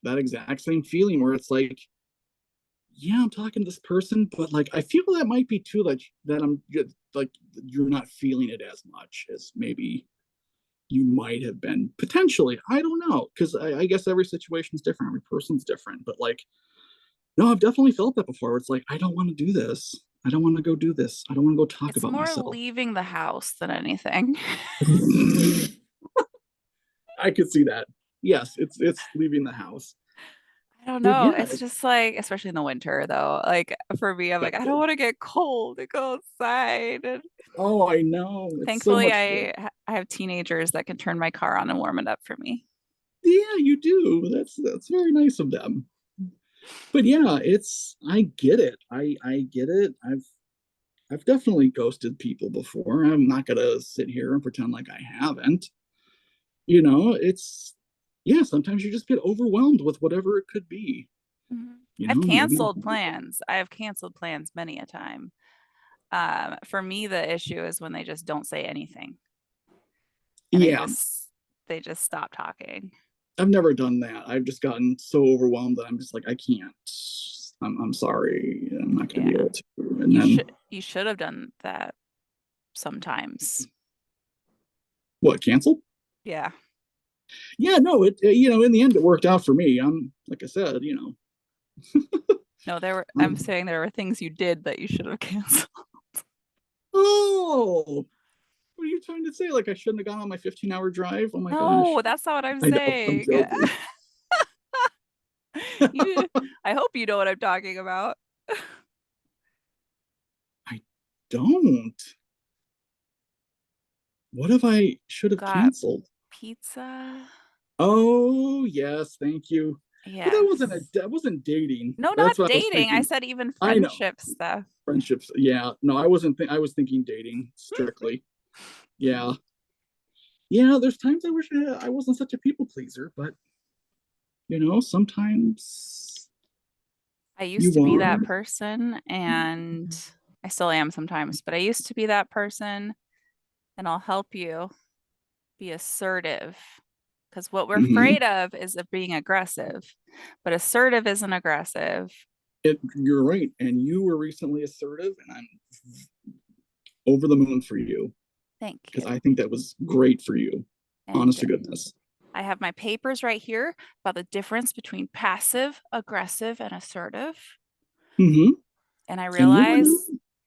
that exact same feeling where it's like, yeah, I'm talking to this person, but like I feel that might be too like that I'm just like you're not feeling it as much as maybe you might have been potentially. I don't know, because I guess every situation's different, every person's different. But like, no, I've definitely felt that before. Where it's like I don't want to do this. I don't want to go do this. I don't want to go talk It's about more myself. leaving the house than anything. I could see that. Yes, it's leaving the house. I don't But know. yeah, It's just like, especially in the winter though. Like for me, I'm like, I don't exactly. want to get cold to go outside. And Oh, I know. It's so thankfully, much fun. I have teenagers that can turn my car on and warm it up for me. Yeah, you do. That's very nice of them. But yeah, I get it. I get it. I've definitely ghosted people before. I'm not gonna sit here and pretend like I haven't. It's yeah, sometimes you just get overwhelmed with whatever it could be. Mhm. You I've know, maybe canceled plans. I have canceled plans many a time. For me, the issue is when they just don't say anything and yeah, they just stop talking. I've never done that. I've just gotten so overwhelmed that I'm just like, I can't. I'm sorry. I'm not gonna be Yeah. able to. And then You should have done that sometimes. what, cancel? Yeah. Yeah, no, in the end it worked out for me. I'm like I said, No, I'm I'm saying there were things you did that you should have canceled. oh, what are you trying to say? Like I shouldn't have gone on my 15-hour drive? Oh my No, gosh. that's not what I'm I know, I'm saying. joking. You, I hope you know what I'm talking about. I don't. What if I should have Got canceled? pizza. Oh, yes, thank you. But Yes. that wasn't dating. No, not That's what I was dating. I thinking. said even I know. friendship stuff. Friendships. Yeah. No, I wasn't I was thinking dating strictly. Yeah. Yeah, there's times I wish I wasn't such a people pleaser, but sometimes I used to you be are. that person and I still am sometimes, but I used to be that person and I'll help you be assertive because what we're Mhm. afraid of being aggressive, but assertive isn't aggressive. You're right. And you were recently assertive, and I'm over the moon for you Thank because you. I think that was great for you. And Honest to goodness. I have my papers right here about the difference between passive, aggressive, and assertive. Hmm. And I And you were realize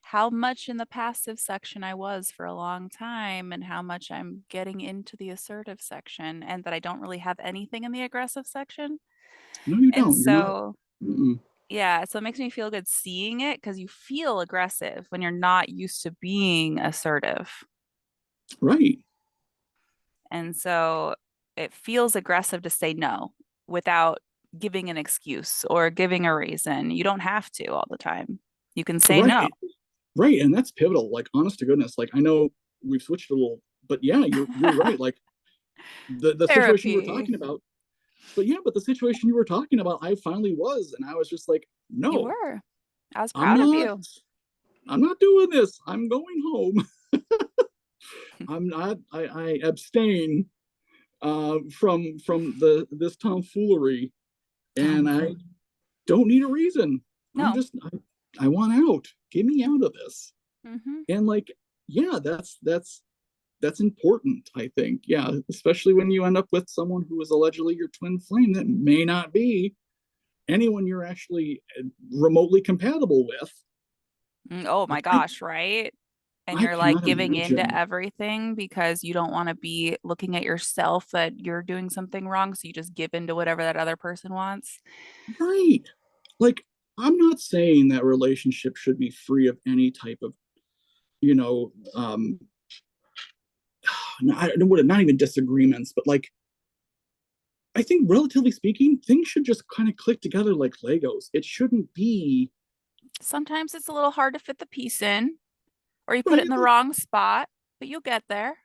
how much in the passive section I was for a long time and how much I'm getting into the assertive section and that I don't really have anything in the aggressive section. no, you And don't. You're not. so, Mm-mm. yeah, so it makes me feel good seeing it because you feel aggressive when you're not used to being assertive. Right. And so it feels aggressive to say no without giving an excuse or giving a reason. You don't have to all the time. You can say no. Right. Right. And that's pivotal. Like, honest to goodness. Like, I know we've switched a little, but yeah, you're right. Like the situation you were Therapy. talking about. But yeah, but the situation you were talking about, I finally was, and I was just like, You no, were. I was I'm proud of not. you. I'm not doing this. I'm going home. I'm not. I abstain from the this tomfoolery, and I Tomfoolery. don't need a reason. I'm No. just I want out. Get me out of this. Mm-hmm. And like, yeah, that's important, I think. Yeah, especially when you end up with someone who is allegedly your twin flame that may not be anyone you're actually remotely compatible with. Oh my Like gosh, right? And I you're like cannot giving into imagine. everything because you don't want to be looking at yourself that you're doing something wrong. So you just give into whatever that other person wants. Right. Like, I'm not saying that relationship should be free of any type of, you know, not even disagreements, but like, I think relatively speaking, things should just kind of click together like Legos. It shouldn't be Sometimes it's a little hard to fit the piece in, or you put it right. in the wrong spot, but you'll get there.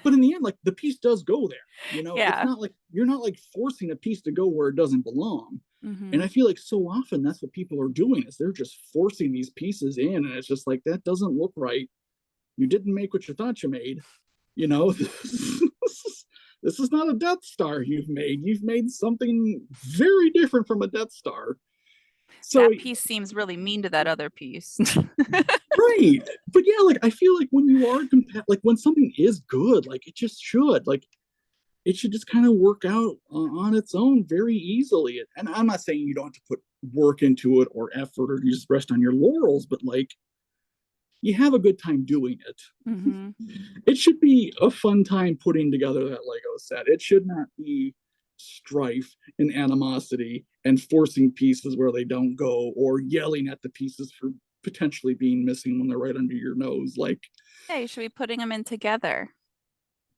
But in the end, like the piece does go there. It's Yeah. not like you're not like forcing a piece to go where it doesn't belong. And Mm-hmm. I feel like so often that's what people are doing is they're just forcing these pieces in, and it's just like that doesn't look right. You didn't make what you thought you made. You know, this is not a Death Star you've made. You've made something very different from a Death Star. So That piece seems really mean to that other piece. right, but yeah, like I feel like when you are like when something is good, like it just should like it should just kind of work out on its own very easily. And I'm not saying you don't have to put work into it or effort or you just rest on your laurels, but like you have a good time doing it. Mm-hmm. It should be a fun time putting together that Lego set. It should not be strife and animosity and forcing pieces where they don't go or yelling at the pieces for potentially being missing when they're right under your nose. Like, Yeah, you should be putting them in together.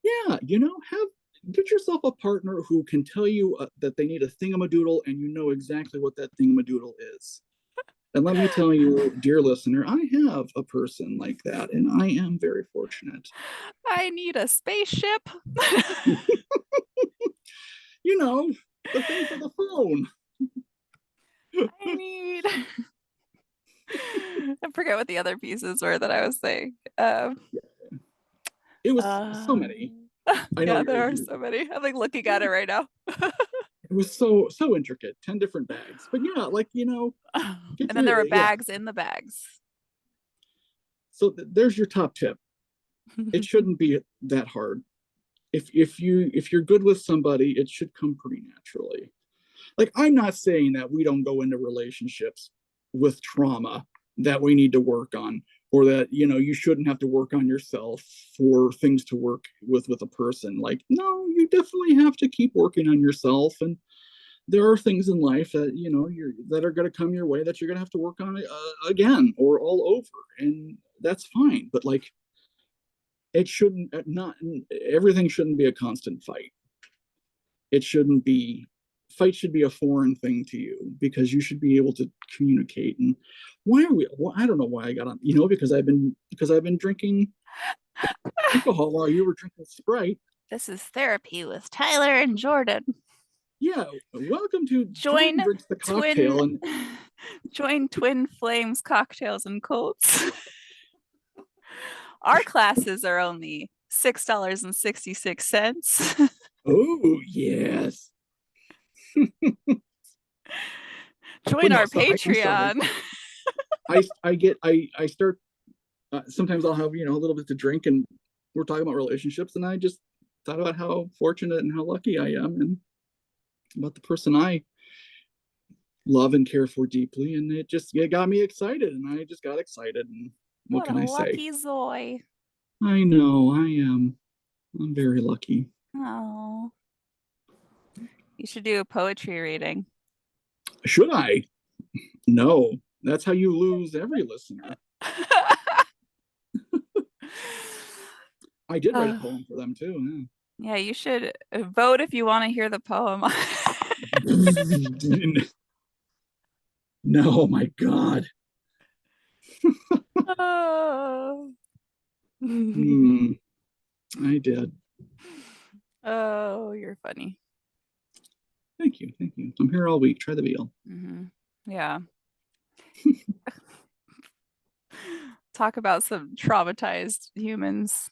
yeah, have Get yourself a partner who can tell you that they need a thingamadoodle and you know exactly what that thingamadoodle is. And let me tell you, dear listener, I have a person like that, and I am very fortunate. I need a spaceship. You know, the thing for the phone. I need. I forget what the other pieces were that I was saying. It was so Uh, many. I know yeah, you're, there are so many. I'm like looking at it right now. it was so intricate, 10 different bags. But yeah, like, get And then there were your, yeah. bags in the bags. So there's your top tip. It shouldn't be that hard. If you're good with somebody, it should come pretty naturally. Like, I'm not saying that we don't go into relationships with trauma that we need to work on, or that you shouldn't have to work on yourself for things to work with a person. Like, no, you definitely have to keep working on yourself, and there are things in life that that are going to come your way that you're going to have to work on again or all over, and that's fine. But like, it shouldn't not everything shouldn't be a constant fight. It shouldn't be Fight should be a foreign thing to you, because you should be able to communicate. And why are we well, I don't know why I got on, because I've been drinking alcohol while you were drinking Sprite. This is therapy with Tyler and Jordan. Yeah, welcome to Join Jordan Drinks the twin Cocktail. And join Twin Flames Cocktails and Cults. Our classes are only $6.66. oh yes. But Join no, our so I'm sorry. Patreon. I start, sometimes I'll have a little bit to drink, and we're talking about relationships, and I just thought about how fortunate and how lucky I am, and about the person I love and care for deeply, and it got me excited, and I just got excited. And what What a can I say? lucky Zoy. I know I'm very lucky. Oh, you should do a poetry reading. Should I? No, that's how you lose every listener. I did write a poem for them too. Yeah, you should vote if you want to hear the poem. Yeah. No, my God. Oh. Hmm, I did. Oh, you're funny. Thank you. Thank you. I'm here all week. Try the veal. Yeah. Talk about some traumatized humans.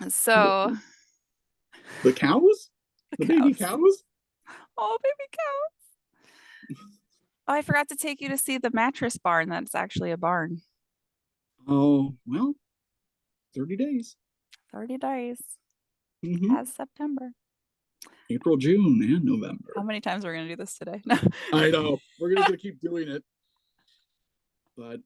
So The cows? The baby cows. cows? Oh, baby cows. Oh, I forgot to take you to see the mattress barn. That's actually a barn. Oh, well, 30 days. 30 days. Hmm. As September. April, June, and How November. many times are we gonna do this today? I know. We're just gonna keep doing it. But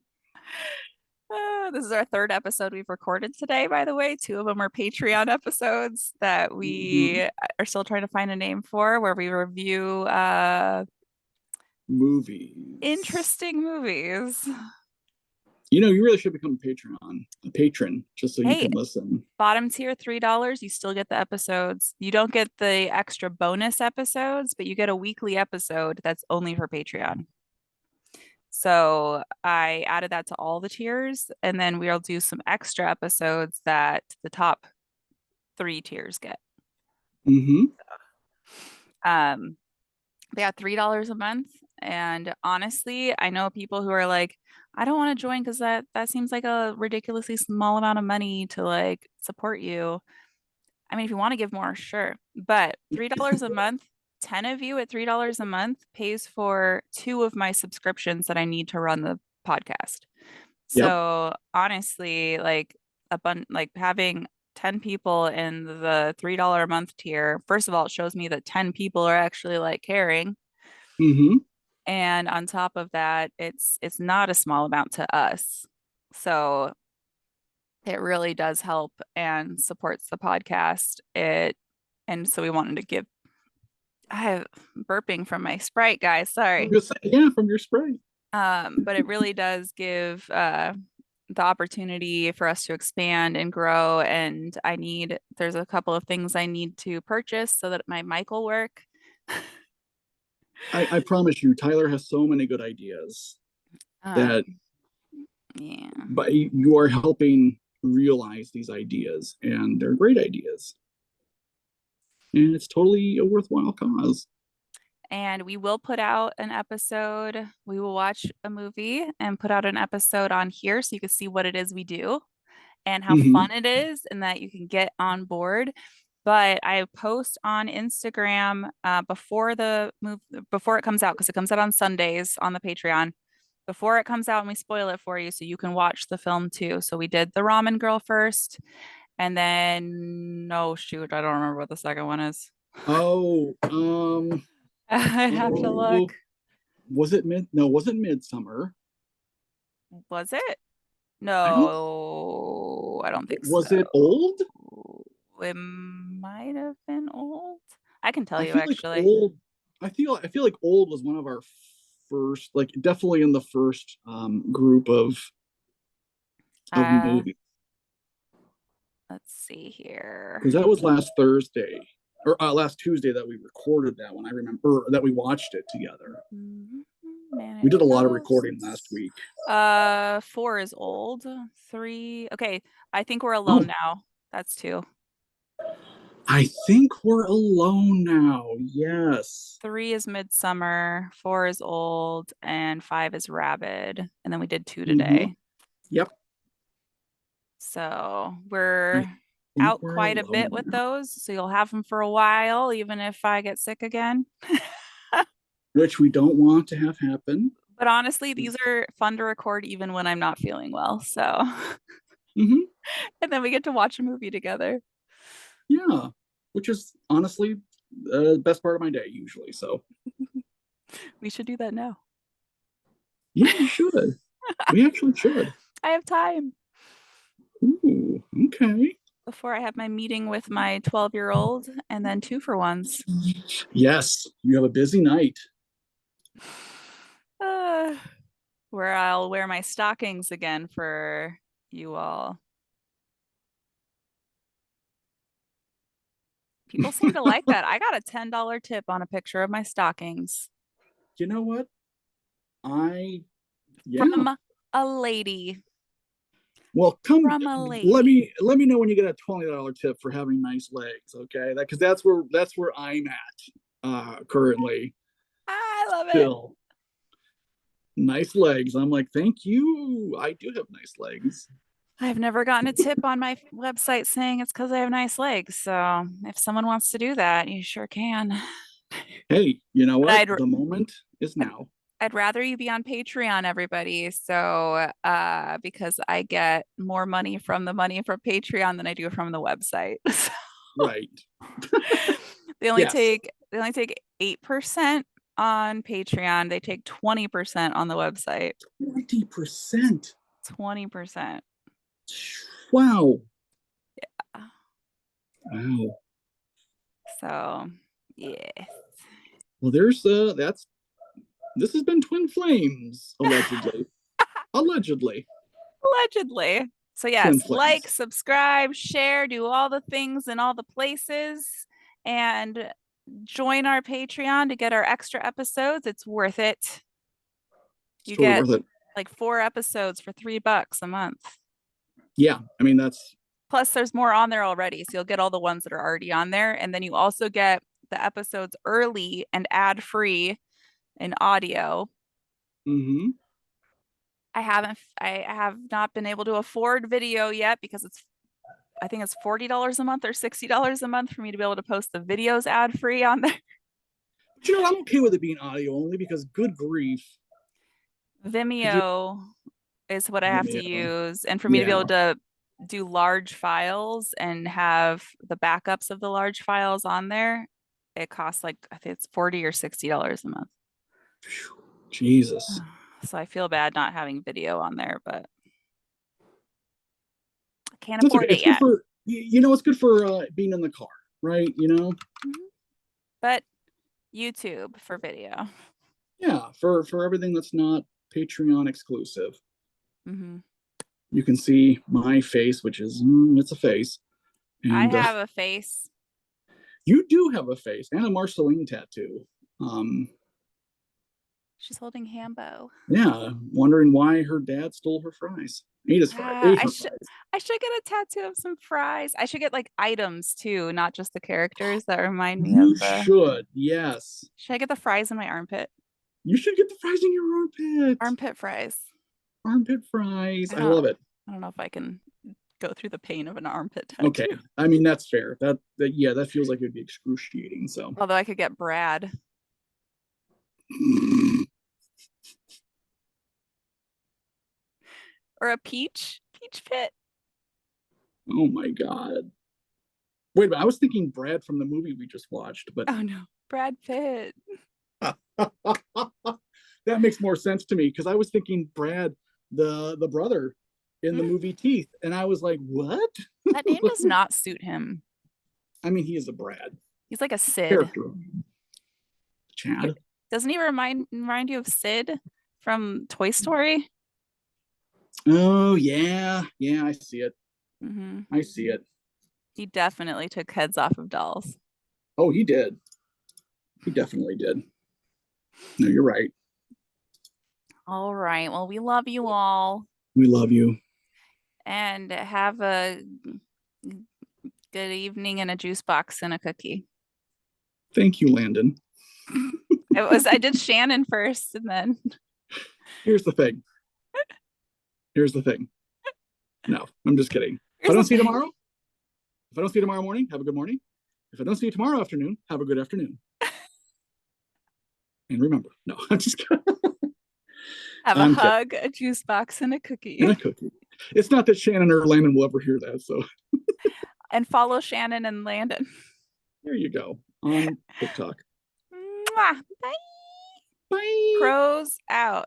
This is our third episode we've recorded today, by the way. Two of them are Patreon episodes that mhm, we are still trying to find a name for, where we review movies. interesting movies. You really should become a patron, just so you Hey, can listen. bottom tier $3, you still get the episodes. You don't get the extra bonus episodes, but you get a weekly episode that's only for Patreon. So I added that to all the tiers, and then we'll do some extra episodes that the top 3 tiers get. Hmm. They got $3 a month. And honestly, I know people who are like, I don't want to join because that seems like a ridiculously small amount of money to like support you. I mean, if you want to give more, sure. But $3 a month, 10 of you at $3 a month pays for 2 of my subscriptions that I need to run the podcast. Yep. So honestly, like like having 10 people in the $3 a month tier, first of all, it shows me that 10 people are actually like caring. Hmm. And on top of that, it's not a small amount to us. So it really does help and supports the podcast. And so we wanted to give I have burping from my Sprite, guys. I'm Sorry. just saying, yeah, from your spray. But it really does give the opportunity for us to expand and grow. And there's a couple of things I need to purchase so that my mic will work. I promise you, Tyler has so many good ideas that Yeah. but you are helping realize these ideas, and they're great ideas. And it's totally a worthwhile cause. And we will put out an episode. We will watch a movie and put out an episode on here so you can see what it is we do and how Mhm. fun it is and that you can get on board. But I post on Instagram before it comes out, because it comes out on Sundays on the Patreon. Before it comes out, and we spoil it for you so you can watch the film too. So we did The Ramen Girl first, and then oh shoot, I don't remember what the second one is. Oh, I'd have to oh, look. was it mid? No, wasn't Midsummer. Was it? I don't. No, I don't think Was it so. old? It might have been old. I can tell I you feel like actually. old. I feel like old was one of our first, like definitely in the first group of Uh, movies, let's see here. because that was last Thursday or last Tuesday that we recorded that one. I remember that we watched it together. We did a lot of recording last week. 4 is old. 3. Okay, I think we're alone Oh, now. That's 2. I think we're alone now. Yes. 3 is Midsummer, 4 is old, and 5 is Rabid. And then we did 2 Mm-hmm. today. Yep. So I we're think out we're quite a bit alone with now. those. So you'll have them for a while, even if I get sick again. Which we don't want to have happen. But honestly, these are fun to record even when I'm not feeling well. So, Mm-hmm. and then we get to watch a movie together. Yeah. Which is honestly the best part of my day usually. So We should do that now. yeah, we should. We actually should. I have time Ooh, okay. before I have my meeting with my 12-year-old and then 2-for-1s. Yes, you have a busy night. Uh, where I'll wear my stockings again for you all. People seem to like that. I got a $10 tip on a picture of my stockings You know what? Yeah. from a lady. Well, come From a let lady. me know when you get a $20 tip for having nice legs, okay? That because that's where I'm at currently. I love it. Still. Nice legs. I'm like, thank you. I do have nice legs. I've never gotten a tip on my website saying it's because I have nice legs. So if someone wants to do that, you sure can. Hey, you know But what? The moment is I'd now. I'd rather you be on Patreon, everybody. So because I get more money from the money from Patreon than I do from the website. Right. They only Yes. take 8% on Patreon. They take 20% on the website. 20%. 20%. Wow. Yeah. Wow. So yeah. Well, this has been Twin Flames, allegedly. Allegedly. Allegedly. So Twin yes, like, Flames. subscribe, share, do all the things in all the places, and join our Patreon to get our extra episodes. It's worth it. It's You totally get worth it. like 4 episodes for $3 a month. Yeah. I mean, that's Plus, there's more on there already. So you'll get all the ones that are already on there. And then you also get the episodes early and ad free in audio. mm-hmm. I have not been able to afford video yet because I think it's $40 a month or $60 a month for me to be able to post the videos ad free on there. But you know, I'm okay with it being audio only because good grief. Could you Vimeo is what I have to Vimeo? use. And for me to be Yeah. able to do large files and have the backups of the large files on there, it costs like, I think it's $40 or $60 a month. Jesus. So I feel bad not having video on there, but I can't That's okay. afford it It's good yet. for it's good for being in the car, right? Mhm. But YouTube for video. Yeah, for everything that's not Patreon exclusive. Hmm You can see my face, which is it's a face, I and have a face. you do have a face and a Marceline tattoo. Um, She's holding Hambo. yeah, wondering why her dad stole her fries. Ate his fries. Ah, Ate her fries. I should get a tattoo of some fries. I should get like items too, not just the characters that remind me of You the. should. Yes, Should I get the fries in my armpit? you should get the fries in your armpit. Armpit fries. Armpit fries. I I don't. love it. I don't know if I can go through the pain of an armpit tattoo. Okay, I mean that's fair. That yeah, that feels like it would be excruciating. So Although I could get Brad. Or a peach pit. oh my god. Wait a minute, I was thinking Brad from the movie we just watched, but Oh no, Brad Pitt. that makes more sense to me because I was thinking Brad, the brother in the movie Teeth, and I was like, what? That name does not suit him. I mean, he is a Brad He's like a Sid. character. Chad. Doesn't he remind you of Sid from Toy Story? Oh yeah, yeah, I see it. Mm-hmm. I see it. He definitely took heads off of dolls. Oh, he did. He definitely did. No, you're right. All right. Well, we love you all We love you. and have a good evening and a juice box and a cookie. Thank you, Landon. I did Shannon first and then Here's the thing. Here's the thing. No, I'm just kidding. If I Here's don't the see you thing. tomorrow, if I don't see you tomorrow morning, have a good morning. If I don't see you tomorrow afternoon, have a good afternoon. And remember, no, I'm just kidding. Have a I'm kidding. hug, a juice box, and a cookie. And a cookie. It's not that Shannon or Landon will ever hear that, so And follow Shannon and Landon. there you go on TikTok. Mwah. Bye. Bye. Crows out.